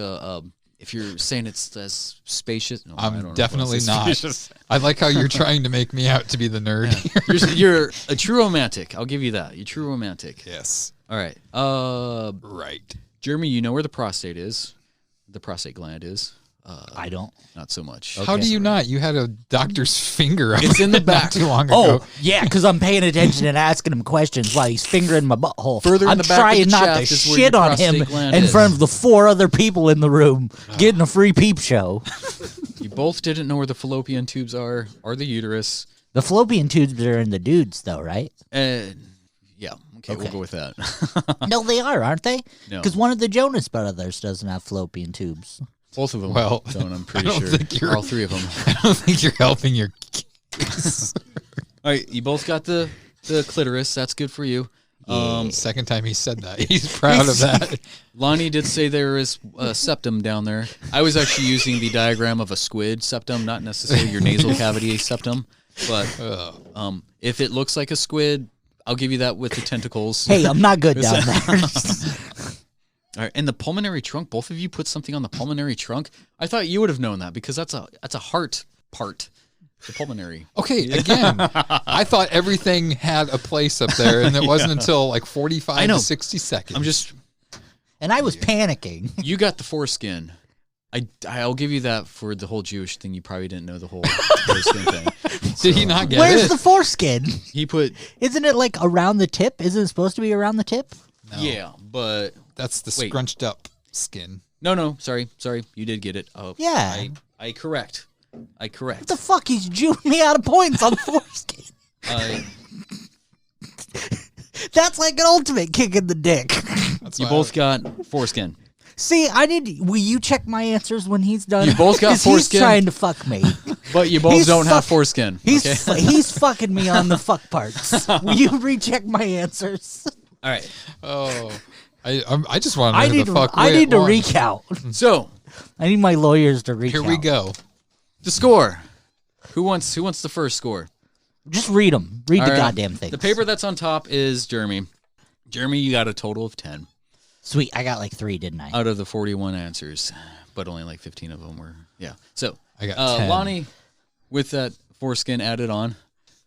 if you're saying it's as spacious. No, I don't know if I I'm wanna definitely say not. spacious. I like how you're trying to make me out to be the nerd. You're a true romantic. I'll give you that. You're true romantic. Yes. All right. Right. Jeremy, you know where the prostate is. The prostate gland is. I don't. Not so much. How do you not? You had a doctor's finger. It's in the back. Not too long ago. Oh, yeah, because I'm paying attention and asking him questions while he's fingering my butthole. Further in I'm the back of trying the not to shaft is where shit your on him prostate gland in is. front of the 4 other people in the room getting a free peep show. You both didn't know where the fallopian tubes are or the uterus. The fallopian tubes are in the dudes, though, right? Yeah. Okay, we'll go with that. No, they are, aren't they? No. Because one of the Jonas Brothers doesn't have fallopian tubes. Both of them. Well, don't, I'm pretty I don't sure. think you're- All 3 of them. I don't think you're helping your case. All right, you both got the clitoris. That's good for you. Second time he said that. He's proud of that. Lonnie did say there is a septum down there. I was actually using the diagram of a squid septum, not necessarily your nasal cavity septum. But if it looks like a squid, I'll give you that with the tentacles. Hey, I'm not good down there. All right, and the pulmonary trunk. Both of you put something on the pulmonary trunk. I thought you would have known that because that's a heart part. The pulmonary. Okay, again, I thought everything had a place up there, and it wasn't until like 45 to 60 seconds. I'm just. And I was panicking. You got the foreskin. I'll give you that for the whole Jewish thing. You probably didn't know the whole foreskin thing. Did he not get Where's it? the foreskin? He put. Isn't it like around the tip? Isn't it supposed to be around the tip? No. Yeah, but That's the Wait. scrunched up skin. no. Sorry. You did get it. Oh, Yeah. I correct. What the fuck? He's jewing me out of points on foreskin. That's like an ultimate kick in the dick. That's You why both got foreskin. See, will you check my answers when he's done? You both got 'Cause foreskin. He's trying to fuck me. But you both He's don't have fuck- foreskin. He's Okay? he's fucking me on the fuck parts. Will you recheck my answers? All right. Oh, I just want to know I who need the fuck I need to won. recount. So I need my lawyers to recount. Here we go. the score. Who wants the first score? Just read them. Read All the right. goddamn thing. The paper that's on top is Jeremy. Jeremy, you got a total of 10 Sweet. I got like 3, didn't I? out of the 41 answers, but only like 15 of them were. Yeah. So I got 10. Lonnie, with that foreskin added on,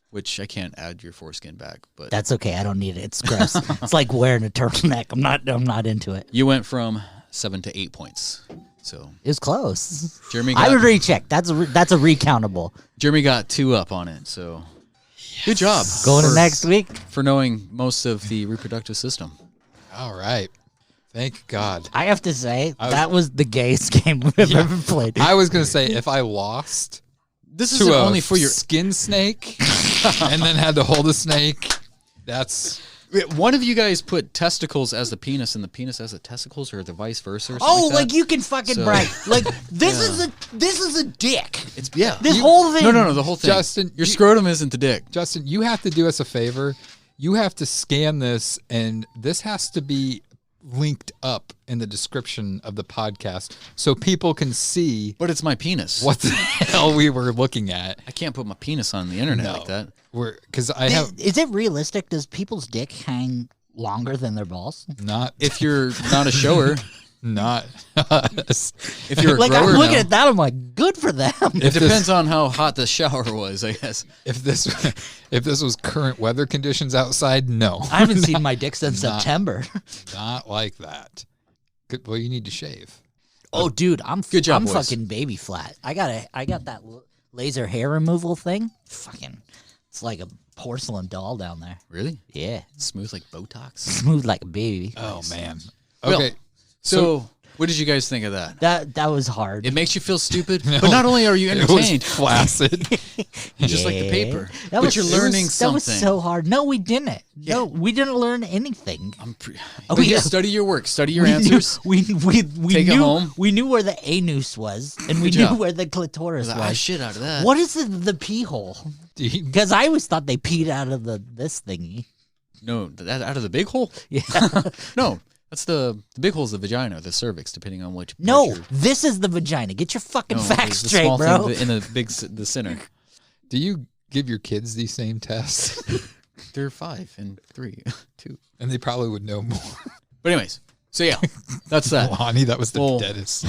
which I can't add your foreskin back, but That's okay. I don't need it. It's gross. It's like wearing a turtleneck. I'm not into it. you went from 7 to 8 points. So It was close. Jeremy I got, would recheck. That's a recountable. Jeremy got 2 up on it. So good job. Going to for- next week. for knowing most of the reproductive system. All right. Thank God. I have to say that was the gayest game we've ever played. I was going to say if I lost, This to isn't a only for your skin snake, and then had to hold a snake. That's one of you guys put testicles as the penis and the penis as the testicles, or the vice versa. Or Oh, like like you can fucking brag. Like this is a dick. It's This whole thing. No, the whole thing. Justin. Your scrotum isn't the dick. Justin, you have to do us a favor. You have to scan this, and this has to be linked up in the description of the podcast so people can see. But it's my penis. What the hell we were looking at? I can't put my penis on the internet like that. Because I have. Is it realistic? Does people's dick hang longer than their balls? Not if you're not a shower. Not if you're a like grower, I'm looking no. at that, I'm like, good for them. It depends on how hot the shower was, I guess. If this was current weather conditions outside, no. I haven't seen my dick since September. Not like that. Good. Well, you need to shave. Oh, dude, I'm Good job, I'm boys. fucking baby flat. I got that laser hair removal thing. Fucking, it's like a porcelain doll down there. Really? Yeah, smooth like Botox. Smooth like a baby. Oh man. Well, Okay. So, what did you guys think of that? That was hard. It makes you feel stupid, but not only are you entertained, It was flaccid. just like the paper. That But you're learning That something. was so hard. No, we didn't. No, we didn't learn anything. But yeah, study your work, study your answers. We Take it knew home. we knew where the anus was, and we Good knew job. where the clitoris Ah, was. shit out of that. What is the pee hole? Because I always thought they peed out of this thingy. No, that out of the big hole? Yeah. No, that's the big hole's the vagina, or the cervix, depending on which. No, part you're- this is the vagina. Get your fucking No, facts the straight, small bro. thing in the big, the center. Do you give your kids these same tests? They're 5 and 3, 2. And they probably would know more. But anyways, so yeah, that's that. Lonnie, that was the Well, deadest.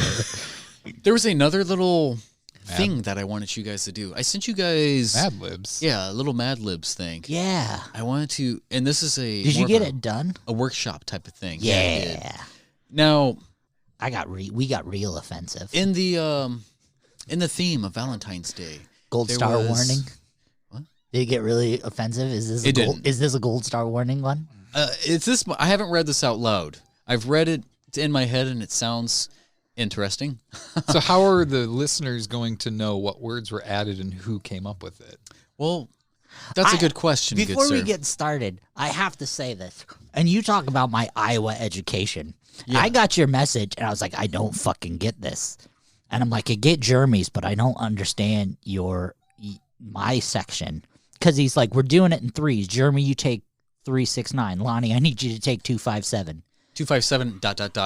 There was another little thing that I wanted you guys to do. I sent you guys Mad Libs. Yeah, a little Mad Libs thing. Yeah. I wanted to, and this is a. Did you more get of it done? A workshop type of thing. Yeah. I did. Now, we got real offensive. in the theme of Valentine's Day, Gold there star was- warning. What? Did it get really offensive? Is this It is this a gold star warning one? It's this. I haven't read this out loud. I've read it. It's in my head, and it sounds interesting. So how are the listeners going to know what words were added and who came up with it? Well, that's a good question. Before good we sir. get started, I have to say this. And you talk about my Iowa education. Yeah. I got your message, and I was like, I don't fucking get this. And I'm like, I get Jeremy's, but I don't understand my section. Because he's like, we're doing it in threes. Jeremy, you take 369. Lonnie, I need you to take 257. 257 ...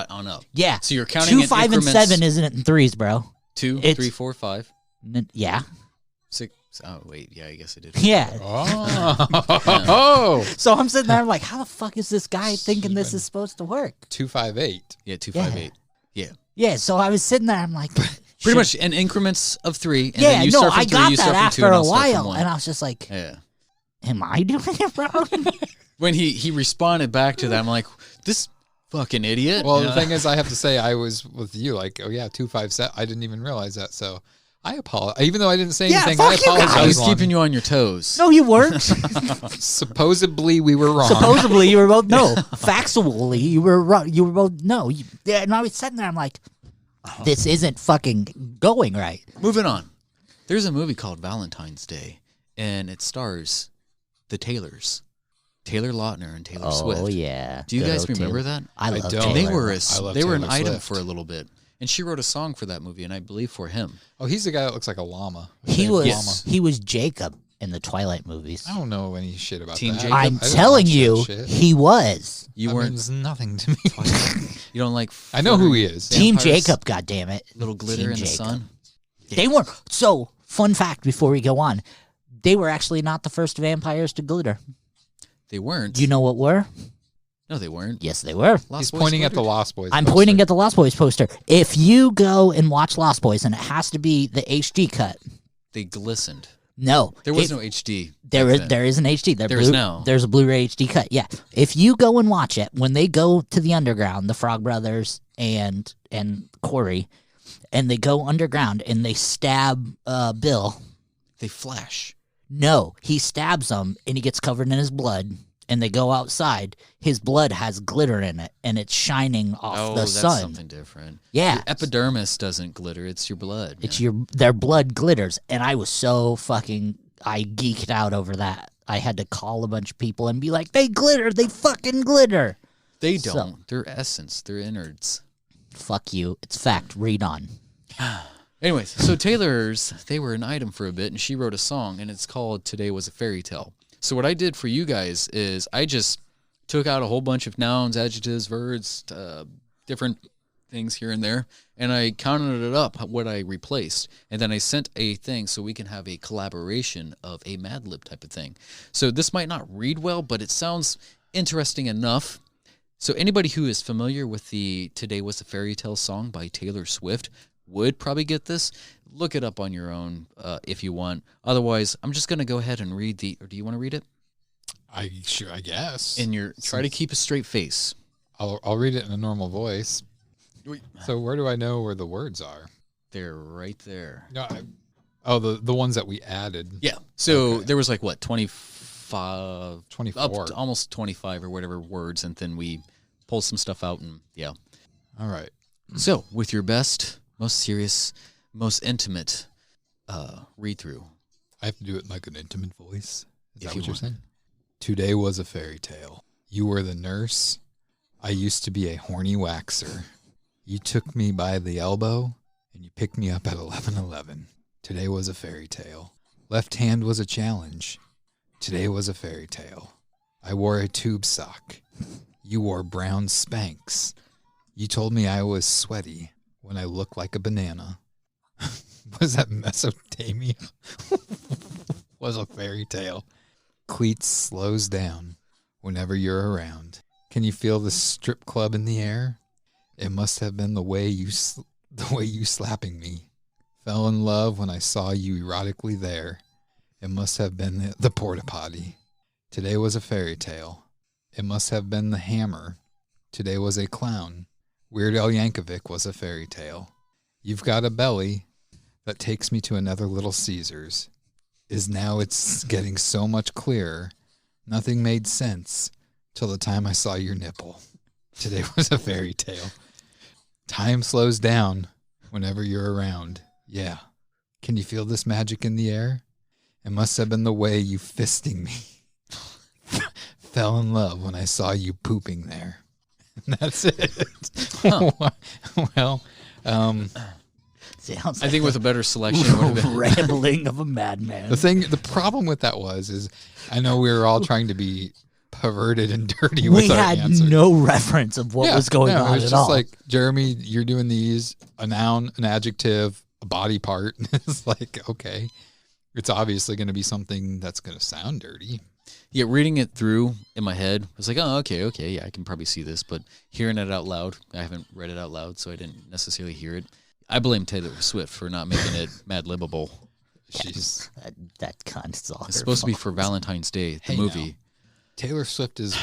on up. Yeah. So you're counting 2, in 5, and increments. 7 isn't it in threes, bro? 2, It's- 3, 4, 5, Yeah. 6. Oh wait, yeah, I guess I did. Yeah. Oh. So I'm sitting there, I'm like, how the fuck is this guy thinking this is supposed to work? 258. Yeah, 258. Yeah. Yeah, so I was sitting there, I'm like, Pretty much in increments of 3. And yeah, then you no, start from I 3, got you that start from 2, after and a I'll start from while, 1. and I was just like, Yeah. am I doing it wrong? When he responded back to that, I'm like, this fucking idiot. Well, Yeah. the thing is, I have to say, I was with you. Like, oh yeah, 257. I didn't even realize that. So I apologize. Even though I didn't say Yeah, anything, fuck I you apologize. guys. I was Lonnie. keeping you on your toes. No, you weren't. Supposedly, we were wrong. Supposedly, you were both, no. Factually, you were wrong. You were both, no. Yeah, and I was sitting there, I'm like, this isn't fucking going right. Moving on. There's a movie called Valentine's Day, and it stars the Taylors, Taylor Lautner and Taylor Swift. Oh, yeah. Do you Good guys old remember Taylor. that? I love don't. And they Taylor. were I love they were an Taylor item Swift. for a little bit, and she wrote a song for that movie, and I believe for him. Oh, he's the guy that looks like a llama. He Llama. was Jacob in the Twilight movies. I don't know any shit about Team that. Jacob? I I'm didn't telling watch that you, shit. he was. You That weren't. means nothing to me. You don't like. I know who he is. Team Vampires, Jacob, goddammit. Little glitter Team in the Jacob. sun. They weren't. So, fun fact before we go on, they were actually not the first vampires to glitter. They weren't. You know what were? No, they weren't. Yes, they were. Lost He's Boys pointing at the glittered. Lost Boys. I'm poster. pointing at the Lost Boys poster. If you go and watch Lost Boys, and it has to be the HD cut. They glistened. No, There was no HD. There back is then. there is an HD. There is now. There's a Blu-ray HD cut. Yeah, if you go and watch it, when they go to the underground, the Frog Brothers and Corey, and they go underground and they stab Bill. They flash. No, he stabs him and he gets covered in his blood, and they go outside, his blood has glitter in it, and it's shining off the that's sun. something different. Yeah. Your epidermis doesn't glitter. It's your blood. It's their blood glitters, and I was so fucking, I geeked out over that. I had to call a bunch of people and be like, they glitter, they fucking glitter. They don't. They're essence. They're innards. Fuck you. It's fact. Read on. Anyways, so Taylor's, they were an item for a bit, and she wrote a song, and it's called Today Was a Fairy Tale. So what I did for you guys is I just took out a whole bunch of nouns, adjectives, verbs, different things here and there, and I counted it up, what I replaced, and then I sent a thing so we can have a collaboration of a Mad Lib type of thing. So this might not read well, but it sounds interesting enough. So anybody who is familiar with the Today Was a Fairy Tale song by Taylor Swift would probably get this. Look it up on your own if you want. Otherwise, I'm just going to go ahead and read or do you want to read it? I guess. And try to keep a straight face. I'll read it in a normal voice. So where do I know where the words are? They're right there. No, the ones that we added. Yeah. So there was like what, 24 almost 25 or whatever words, and then we pulled some stuff out, and yeah. All right. So with your best, most serious, most intimate read through. I have to do it in like an intimate voice. Is that you what you're want. saying? Today was a fairy tale. You were the nurse. I used to be a horny waxer. You took me by the elbow and you picked me up at 11:11. Today was a fairy tale. Left hand was a challenge. Today was a fairy tale. I wore a tube sock. You wore brown Spanx. You told me I was sweaty when I looked like a banana. Was that Mesopotamia? Was a fairy tale. Cleats slows down whenever you're around. Can you feel the strip club in the air? It must have been the way you slapping me. Fell in love when I saw you erotically there. It must have been the porta potty. Today was a fairy tale. It must have been the hammer. Today was a clown. Weird Al Yankovic was a fairy tale. You've got a belly that takes me to another Little Caesars. It's getting so much clearer. Nothing made sense till the time I saw your nipple. Today was a fairy tale. Time slows down whenever you're around. Yeah. Can you feel this magic in the air? It must have been the way you fisting me. Fell in love when I saw you pooping there. And that's it. Huh. Well, Sounds I think with a better selection, it would have been rambling of a madman. The problem with that is I know we were all trying to be perverted and dirty with our answers. We had no reference of what was going on it was at just all. like, Jeremy, you're doing these, a noun, an adjective, a body part. It's like, okay, it's obviously going to be something that's going to sound dirty. Yeah, reading it through in my head, I was like, oh, okay, yeah, I can probably see this. But hearing it out loud, I haven't read it out loud, so I didn't necessarily hear it. I blame Taylor Swift for not making it Mad Libbable. She's that cunt's all It's supposed to be for Valentine's Day, the movie. Now, Taylor Swift is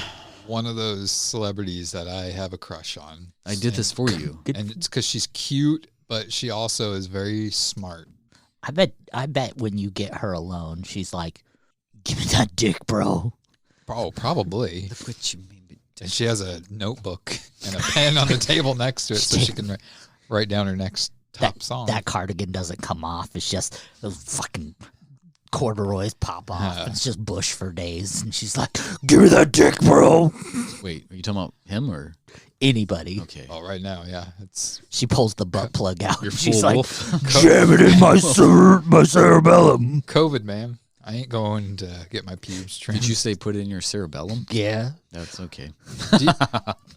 one of those celebrities that I have a crush on. I did this for you. And it's because she's cute, but she also is very smart. I bet when you get her alone, she's like, "Give me that dick, bro." Oh, probably. Look what you mean. And she has a notebook and a pen on the table next to it so she can write down her next top song. That cardigan doesn't come off. It's just those fucking corduroys pop off. It's just bush for days. And she's like, "Give me that dick, bro." Wait, are you talking about him or anybody? Okay. Oh, right now, yeah. She pulls the butt plug out. You're She's full like, wolf. "Jam it in my cerebellum." COVID, man. I ain't going to get my pubes trimmed. Did you say put it in your cerebellum? Yeah. That's okay.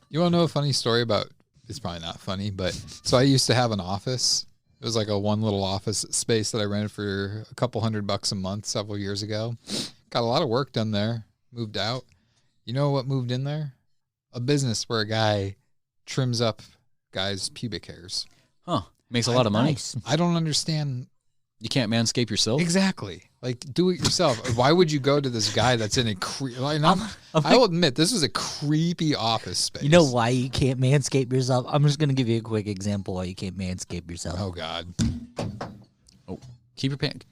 You want to know a funny story about, it's probably not funny, but so I used to have an office. It was like a one little office space that I rented for a couple $100 a month several years ago. Got a lot of work done there. Moved out. You know what moved in there? A business where a guy trims up guys' pubic hairs. Huh. Makes a lot of money. Nice. I don't understand. You can't manscape yourself? Exactly. Like, do it yourself. Why would you go to this guy that's in a I will admit, this is a creepy office space. You know why you can't manscape yourself? I'm just going to give you a quick example why you can't manscape yourself. Oh, God. Oh, keep your pants.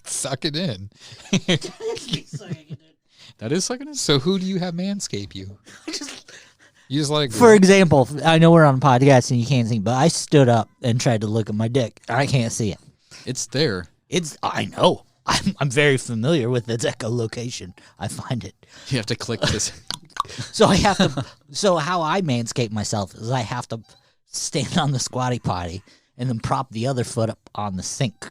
Suck it in. That is sucking in? So who do you have manscape you? You just let it go. For example, I know we're on a podcast and you can't see, but I stood up and tried to look at my dick. I can't see it. It's there. I know. I'm very familiar with its echolocation. I find it. You have to click this. So I have to. So how I manscape myself is I have to stand on the squatty potty and then prop the other foot up on the sink.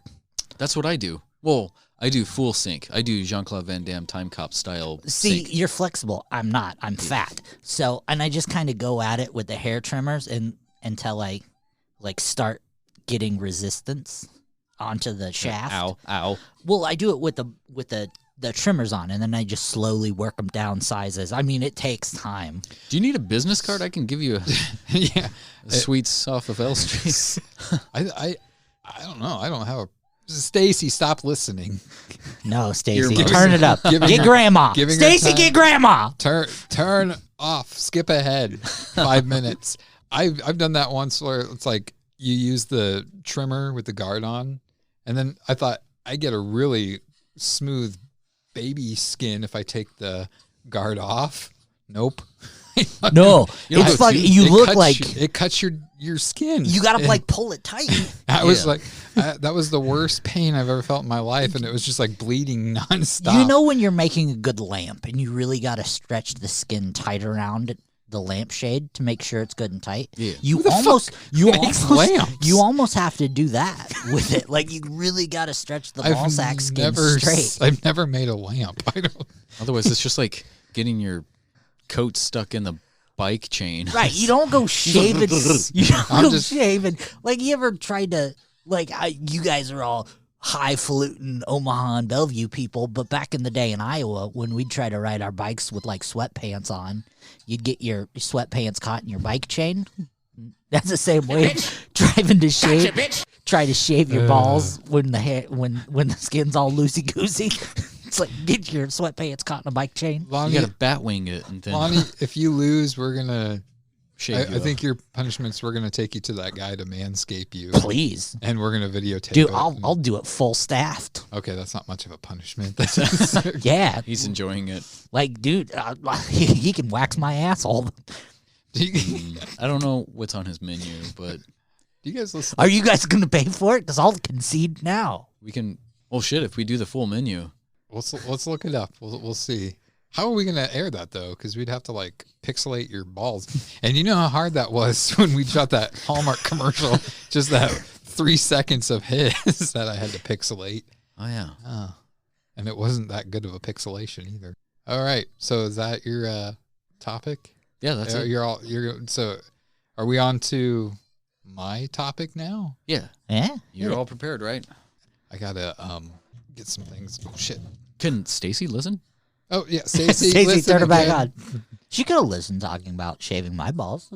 That's what I do. Well, I do full sink. I do Jean-Claude Van Damme time cop style. See, sink. you're flexible. I'm not. I'm fat. So, and I just kind of go at it with the hair trimmers until I start getting resistance onto the shaft. Ow. Well, I do it with the trimmers on, and then I just slowly work them down sizes. I mean, it takes time. Do you need a business card? I can give you a sweets off of L Street. I don't know. I don't have a. Stacy, stop listening. No, Stacy, turn it up. Get grandma. Stacy, get grandma. Turn off. Skip ahead 5 minutes. I've done that once where it's like you use the trimmer with the guard on, and then I thought I get a really smooth baby skin if I take the guard off. Nope. No, it's like you look like it cuts your skin. You gotta like pull it tight. I was like, that was the worst pain I've ever felt in my life, and it was just like bleeding nonstop. You know when you're making a good lamp and you really gotta stretch the skin tight around the lampshade to make sure it's good and tight. Yeah. You almost have to do that with it. Like you really gotta stretch the ball sack skin straight. I've never made a lamp. I don't. Otherwise, it's just like getting your coat stuck in the bike chain. Right. You don't go shaving. You don't go shaving. Like, you ever tried to, like, you guys are all highfalutin Omaha and Bellevue people, but back in the day in Iowa, when we'd try to ride our bikes with, like, sweatpants on, you'd get your sweatpants caught in your bike chain. That's the same way driving to shave. Try to shave your balls when the skin's all loosey-goosey. It's like, get your sweatpants caught in a bike chain. Lonnie, you gotta bat wing it. And then Lonnie, if you lose, we're gonna shave you I think your punishments, we're gonna take you to that guy to manscape you. Please. And we're gonna videotape Dude, it. I'll do it full staffed. Okay, that's not much of a punishment. Yeah. He's enjoying it. Like, dude, he can wax my asshole. I don't know what's on his menu, but do you guys listen? Are you guys gonna pay for it? Because I'll concede now. We can. Well, shit, if we do the full menu. Let's look it up. We'll see. How are we going to air that, though? Because we'd have to, like, pixelate your balls. And you know how hard that was when we shot that Hallmark commercial? Just that 3 seconds of his that I had to pixelate. Oh, yeah. And it wasn't that good of a pixelation either. All right. So is that your topic? Yeah, that's it. So are we on to my topic now? Yeah. Yeah. You're all prepared, right? I got to get some things. Oh, shit. Can Stacy listen? Oh, yeah. Stacy, turn her back on. She could have listened talking about shaving my balls.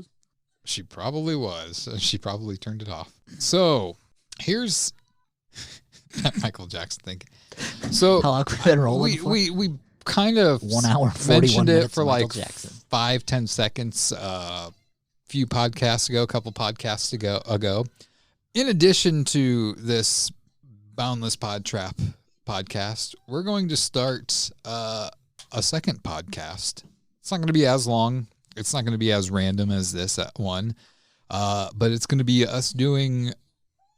She probably was. She probably turned it off. So here's that Michael Jackson thing. So how long have we been rolling for? We kind of 1 hour and 41 mentioned it minutes for like Jackson. 5-10 seconds a few podcasts ago, a couple podcasts ago. In addition to this Boundless PodTrap podcast, we're going to start a second podcast. It's not going to be as long. It's not going to be as random as this one, but it's going to be us doing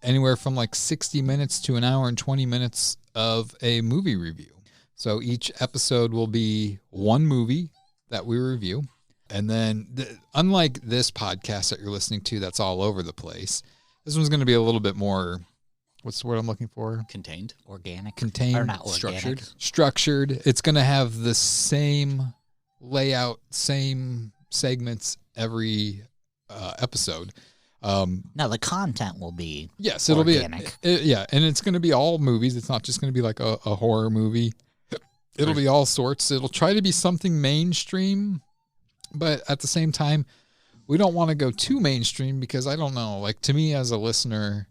anywhere from like 60 minutes to an hour and 20 minutes of a movie review. So each episode will be one movie that we review. And then unlike this podcast that you're listening to that's all over the place, this one's going to be a little bit more, what's the word I'm looking for? Contained. Organic. Contained. Or not organic. Structured. It's going to have the same layout, same segments every episode. Now the content will be yes, it'll organic. be and it's going to be all movies. It's not just going to be like a horror movie. It'll be all sorts. It'll try to be something mainstream, but at the same time, we don't want to go too mainstream because I don't know. Like to me as a listener,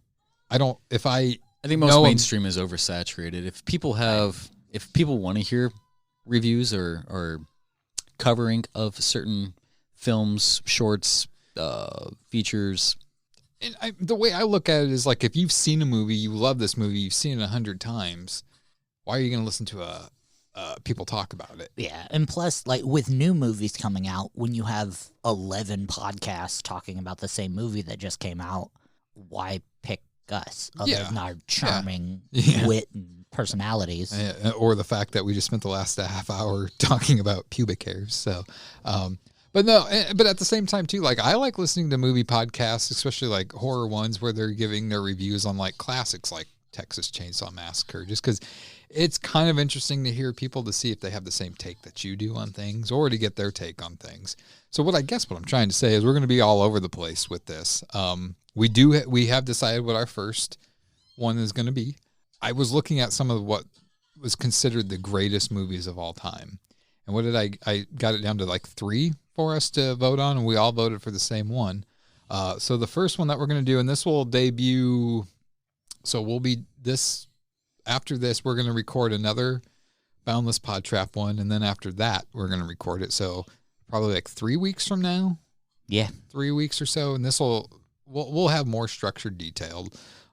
I think most mainstream is oversaturated. If people want to hear reviews or covering of certain films, shorts, features. And the way I look at it is like if you've seen a movie, you love this movie, you've seen it 100 times, why are you going to listen to people talk about it. Yeah, and plus, like with new movies coming out, when you have 11 podcasts talking about the same movie that just came out, why pick us other than our charming wit and personalities? Or the fact that we just spent the last half hour talking about pubic hairs. So, but no, but at the same time too, like I like listening to movie podcasts, especially like horror ones where they're giving their reviews on like classics like Texas Chainsaw Massacre, just because it's kind of interesting to hear people to see if they have the same take that you do on things or to get their take on things. So what I'm trying to say is we're going to be all over the place with this. We have decided what our first one is going to be. I was looking at some of what was considered the greatest movies of all time. And what did I got it down to like 3 for us to vote on, and we all voted for the same one. So the first one that we're going to do, and this will debut, so we'll be after this, we're going to record another Boundless PodTrap one, and then after that, we're going to record it. So probably like 3 weeks from now. Yeah. 3 weeks or so, and we'll have more structured detail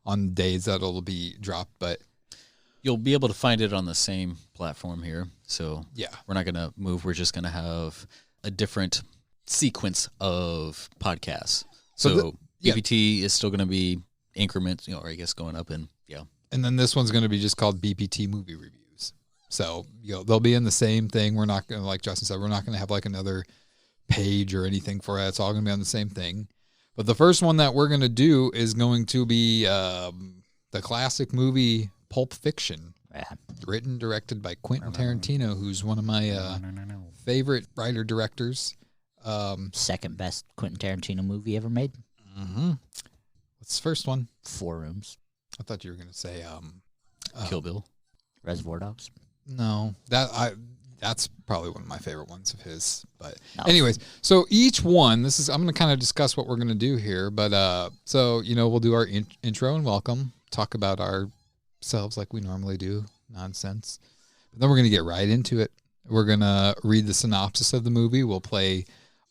on days that it'll be dropped, but you'll be able to find it on the same platform here. So yeah, we're not going to move. We're just going to have a different sequence of podcasts. So BPT is still going to be increments, or I guess going up and And then this one's going to be just called BPT Movie Reviews. So, they'll be in the same thing. We're not going to, like Justin said, we're not going to have like another page or anything for it. It's all going to be on the same thing. But the first one that we're going to do is going to be the classic movie Pulp Fiction, written, directed by Quentin Tarantino, who's one of my favorite writer-directors. Second best Quentin Tarantino movie ever made. Mm-hmm. What's the first one? 4 Rooms. I thought you were going to say Kill Bill. Reservoir Dogs. No, that's probably one of my favorite ones of his. But anyways, so each one, I'm going to kind of discuss what we're going to do here. But so we'll do our intro and welcome, talk about ourselves like we normally do, nonsense. But then we're going to get right into it. We're going to read the synopsis of the movie. We'll play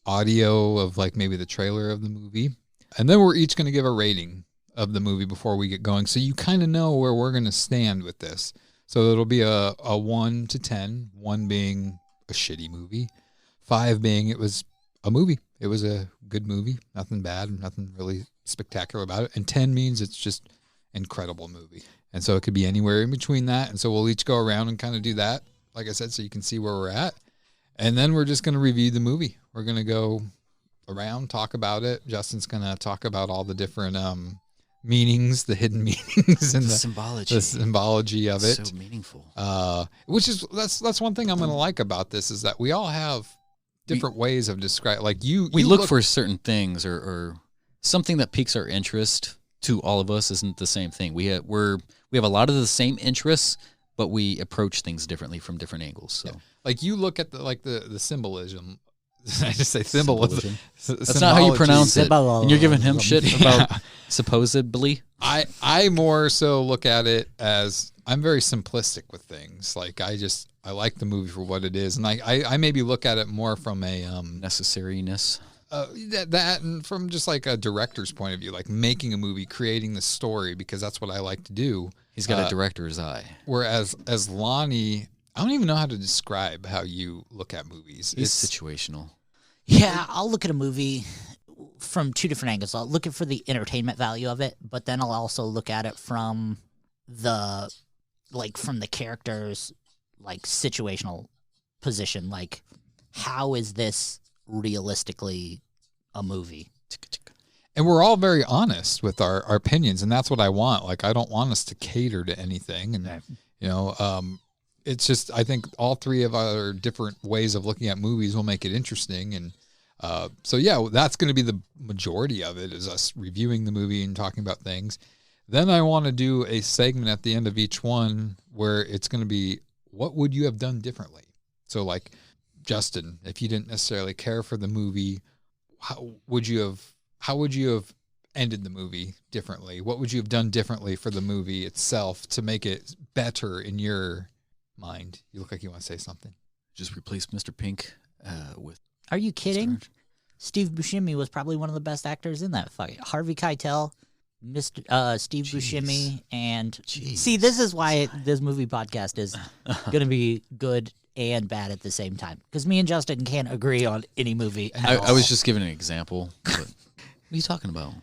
audio of like maybe the trailer of the movie, and then we're each going to give a rating of the movie before we get going, so you kind of know where we're going to stand with this. So it'll be a 1 to 10, 1 being a shitty movie, 5 being it was a movie. It was a good movie, nothing bad, nothing really spectacular about it, and 10 means it's just incredible movie. And so it could be anywhere in between that, and so we'll each go around and kind of do that, like I said, so you can see where we're at. And then we're just going to review the movie. We're going to go around, talk about it. Justin's going to talk about all the different meanings, the hidden meanings, and the symbology of it. So meaningful. Which is that's one thing I'm going to like about this is that we all have different ways of describing. Like we look for certain things or something that piques our interest. To all of us isn't the same thing. We have a lot of the same interests, but we approach things differently from different angles. So, like you look at the symbolism. I just say symbolism. That's not how you pronounce it. And you're giving him shit about supposedly. I more so look at it as I'm very simplistic with things. Like I like the movie for what it is, and I maybe look at it more from a necessariness. That and from just like a director's point of view, like making a movie, creating the story, because that's what I like to do. He's got a director's eye. Whereas as Lonnie, I don't even know how to describe how you look at movies. It's situational. Yeah, I'll look at a movie from 2 different angles. I'll look at for the entertainment value of it, but then I'll also look at it from the character's like situational position. Like, how is this realistically a movie? And we're all very honest with our opinions, and that's what I want. Like, I don't want us to cater to anything, and it's just, I think all 3 of our different ways of looking at movies will make it interesting. And so that's going to be the majority of it, is us reviewing the movie and talking about things. Then I want to do a segment at the end of each one where it's going to be, what would you have done differently? So like, Justin, if you didn't necessarily care for the movie, how would you have ended the movie differently? What would you have done differently for the movie itself to make it better in your mind? You look like you want to say something. Just replace Mr. Pink with... Are you kidding? Steve Buscemi was probably one of the best actors in that. Harvey Keitel, Mr. Steve Buscemi and Jeez. see, this is why this movie podcast is going to be good and bad at the same time, because me and Justin can't agree on any movie. I was just giving an example. But what are you talking about?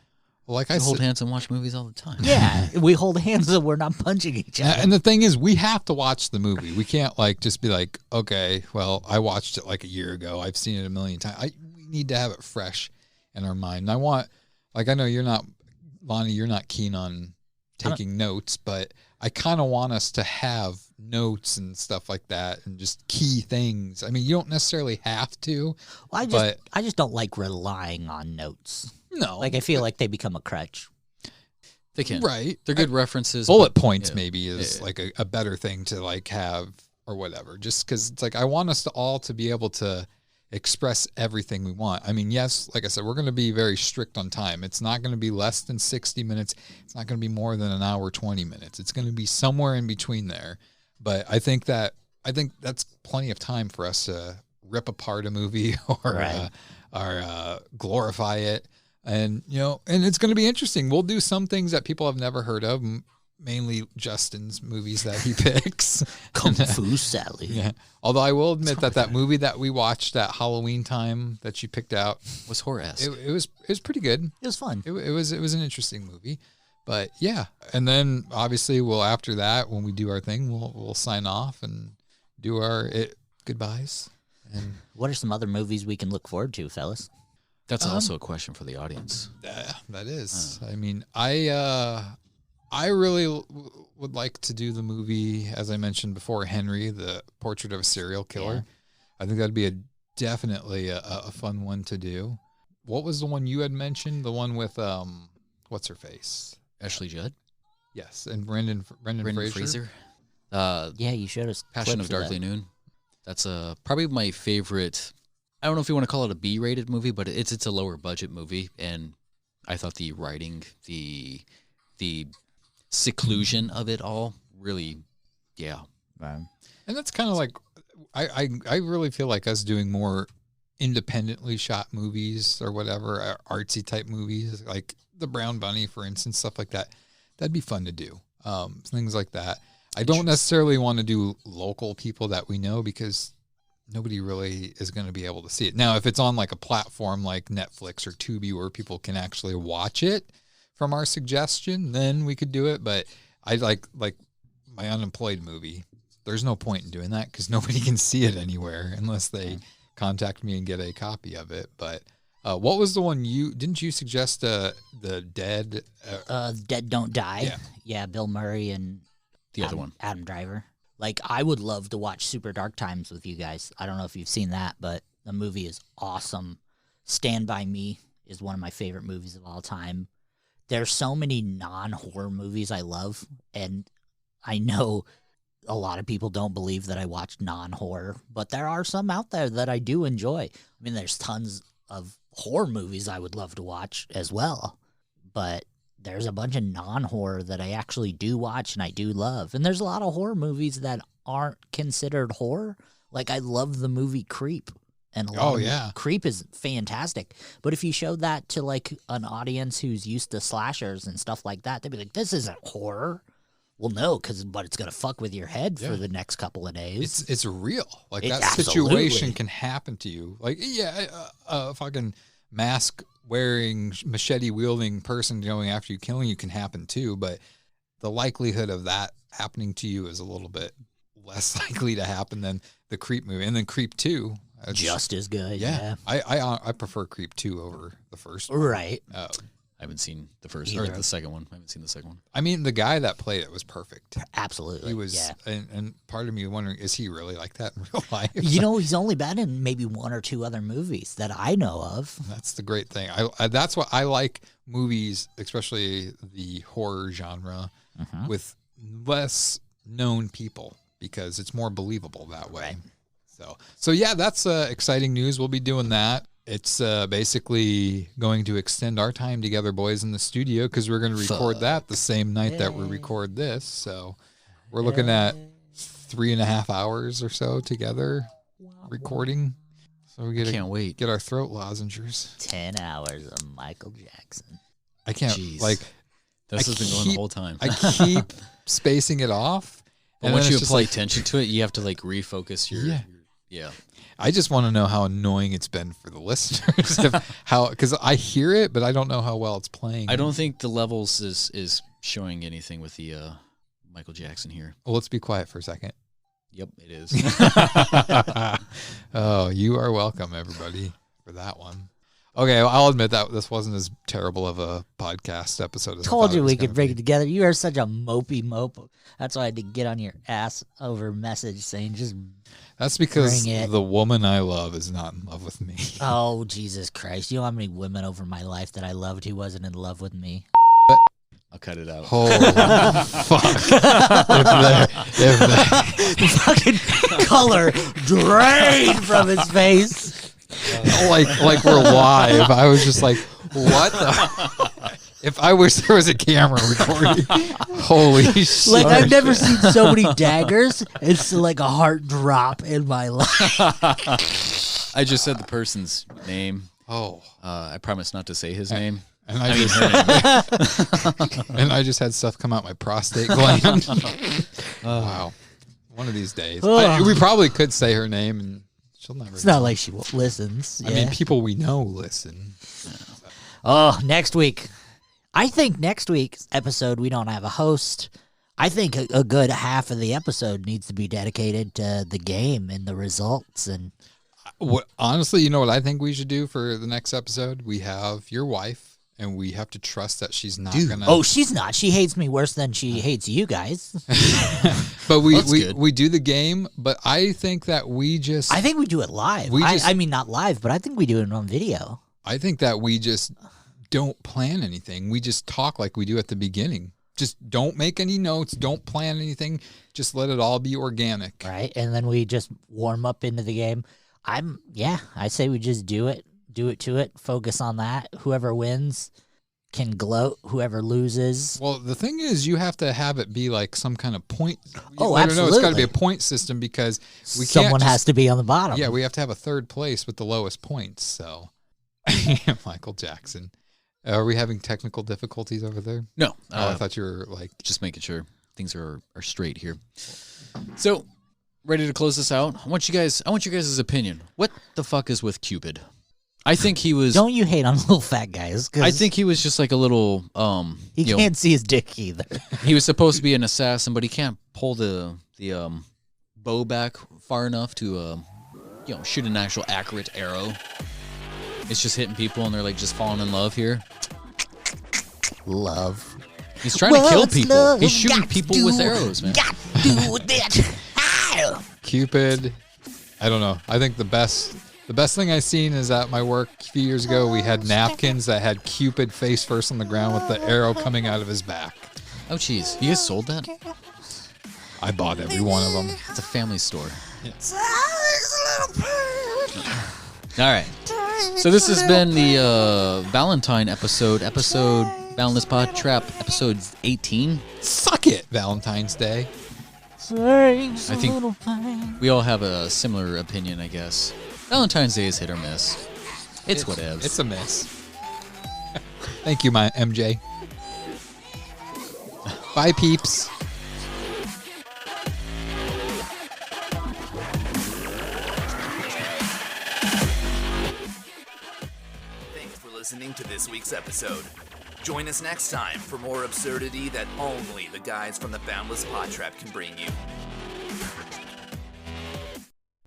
Well, like I We hold said, hands and watch movies all the time. Yeah, we hold hands and we're not punching each other. and the thing is, we have to watch the movie. We can't like just be like, okay, well, I watched it like a year ago. I've seen it a million times. We need to have it fresh in our mind. And I want, like, I know you're not, Lonnie, you're not keen on taking notes, but I kind of want us to have notes and stuff like that and just key things. I mean, you don't necessarily have to. Well, but I just don't like relying on notes. No. Like, I feel like they become a crutch. They can. Right. They're good references. Bullet but, points yeah. maybe is like a better thing to like have or whatever, just because it's like I want us to all to be able to express everything we want. I mean, yes, like I said, we're going to be very strict on time. It's not going to be less than 60 minutes. It's not going to be more than an hour, 20 minutes. It's going to be somewhere in between there. But I think that's plenty of time for us to rip apart a movie or glorify it. And, you know, and it's going to be interesting. We'll do some things that people have never heard of, mainly Justin's movies that he picks. Kung Fu Sally. Yeah. Although I will admit that movie that we watched at Halloween time that you picked out was horror-esque. It was pretty good. It was fun. It was an interesting movie. But yeah. And then obviously after that, when we do our thing, we'll sign off and do our goodbyes. And what are some other movies we can look forward to, fellas? That's also a question for the audience. That is. I mean, I really would like to do the movie, as I mentioned before, Henry, the Portrait of a Serial Killer. Yeah. I think that'd be definitely a fun one to do. What was the one you had mentioned? The one with what's her face? Ashley Judd. Yes, and Brendan Fraser. Yeah, you showed us Passion of Darkly Noon. That's probably my favorite. I don't know if you want to call it a B-rated movie, but it's a lower budget movie, and I thought the writing, the seclusion of it all, really, yeah. And that's kind of like, I really feel like us doing more independently shot movies or whatever, artsy type movies, like The Brown Bunny, for instance, stuff like that. That'd be fun to do. Things like that. I don't necessarily want to do local people that we know because nobody really is going to be able to see it. Now, if it's on like a platform like Netflix or Tubi where people can actually watch it from our suggestion, then we could do it. But I like my Unemployed movie. There's no point in doing that because nobody can see it anywhere unless they contact me and get a copy of it. But what was the one didn't you suggest the Dead? Dead Don't Die. Yeah. Yeah, Bill Murray and other one, Adam Driver. Like, I would love to watch Super Dark Times with you guys. I don't know if you've seen that, but the movie is awesome. Stand By Me is one of my favorite movies of all time. There's so many non-horror movies I love, and I know a lot of people don't believe that I watch non-horror, but there are some out there that I do enjoy. I mean, there's tons of horror movies I would love to watch as well, but there's a bunch of non-horror that I actually do watch and I do love. And there's a lot of horror movies that aren't considered horror. Like, I love the movie Creep. And Creep is fantastic. But if you showed that to, like, an audience who's used to slashers and stuff like that, they'd be like, this isn't horror. Well, no, but it's going to fuck with your head for the next couple of days. It's real. Like, that absolutely. situation can happen to you. Like, a fucking mask-wearing, machete-wielding person going after you, killing you can happen too, but the likelihood of that happening to you is a little bit less likely to happen than the Creep movie. And then Creep 2. Just as good, yeah. I prefer Creep 2 over the first one. Right. I haven't seen the first or the second one. I haven't seen the second one. I mean, the guy that played it was perfect. Absolutely. He was, and part of me wondering, is he really like that in real life? You know, he's only been in maybe one or two other movies that I know of. That's the great thing. That's what I like movies, especially the horror genre, with less known people because it's more believable that way. Right. So yeah, that's exciting news. We'll be doing that. It's basically going to extend our time together, boys, in the studio because we're going to record that the same night that we record this. So we're looking at 3.5 hours or so together recording. So we can't wait. Get our throat lozengers. 10 hours of Michael Jackson. I can't This has been going the whole time. I keep spacing it off. But once you apply attention to it, you have to like refocus your. Yeah. I just want to know how annoying it's been for the listeners. Because I hear it, but I don't know how well it's playing. I don't think the levels is showing anything with the Michael Jackson here. Well, let's be quiet for a second. Yep, it is. Oh, you are welcome, everybody, for that one. Okay, well, I'll admit that this wasn't as terrible of a podcast episode as I Told thought you it was we could gonna bring be. it together. You are such a mopey mope. That's why I had to get on your ass over message saying just. That's because bring it. the woman I love is not in love with me. Oh, Jesus Christ. You know how many women over my life that I loved who wasn't in love with me? I'll cut it out. Holy fuck. If The fucking color drained from his face. like we're live. I was just like, what the? If I wish there was a camera recording. Holy shit. Like, I've never seen so many daggers. It's like a heart drop in my life. I just said the person's name. Oh. I promise not to say his name. And I mean, her name. And I just had stuff come out my prostate gland. Wow. One of these days. We probably could say her name and she'll never It's not like she listens. I mean, people we know listen. Oh, next week. I think next week's episode, we don't have a host. I think a good half of the episode needs to be dedicated to the game and the results. And honestly, you know what I think we should do for the next episode? We have your wife, and we have to trust that she's not going to... Oh, she's not. She hates me worse than she hates you guys. But we do the game, but I think that we just... I think we do it live. I mean, not live, but I think we do it on video. I think that we just don't plan anything. We just talk like we do at the beginning. Just don't make any notes. Don't plan anything. Just let it all be organic. Right. And then we just warm up into the game. I say we just do it to it. Focus on that. Whoever wins can gloat. Whoever loses. Well, the thing is, you have to have it be like some kind of point. Oh, I don't absolutely. know. It's got to be a point system because Someone has to be on the bottom. Yeah, we have to have a third place with the lowest points. So, Michael Jackson. Are we having technical difficulties over there? No. I thought you were like... Just making sure things are straight here. So, ready to close this out? I want you guys' opinion. What the fuck is with Cupid? I think he was... Don't you hate on little fat guys? I think he was just like a little... he can't see his dick either. He was supposed to be an assassin, but he can't pull the bow back far enough to shoot an actual accurate arrow. It's just hitting people and they're like just falling in love here. Love. He's trying to kill people. He's shooting people with arrows, man. Got to do with that. Cupid. I don't know. I think the best thing I seen is at my work a few years ago. We had napkins that had Cupid face first on the ground with the arrow coming out of his back. Oh, jeez. You guys sold that? I bought every one of them. It's a family store. Yeah. All right. So this has been the Valentine episode Boundless PodTrap, episode 18. Suck it, Valentine's Day. I think we all have a similar opinion, I guess. Valentine's Day is hit or miss. It's whatever. It's a miss. Thank you, my MJ. Bye, peeps. Thanks for listening to this week's episode. Join us next time for more absurdity that only the guys from the Boundless PodTrap can bring you.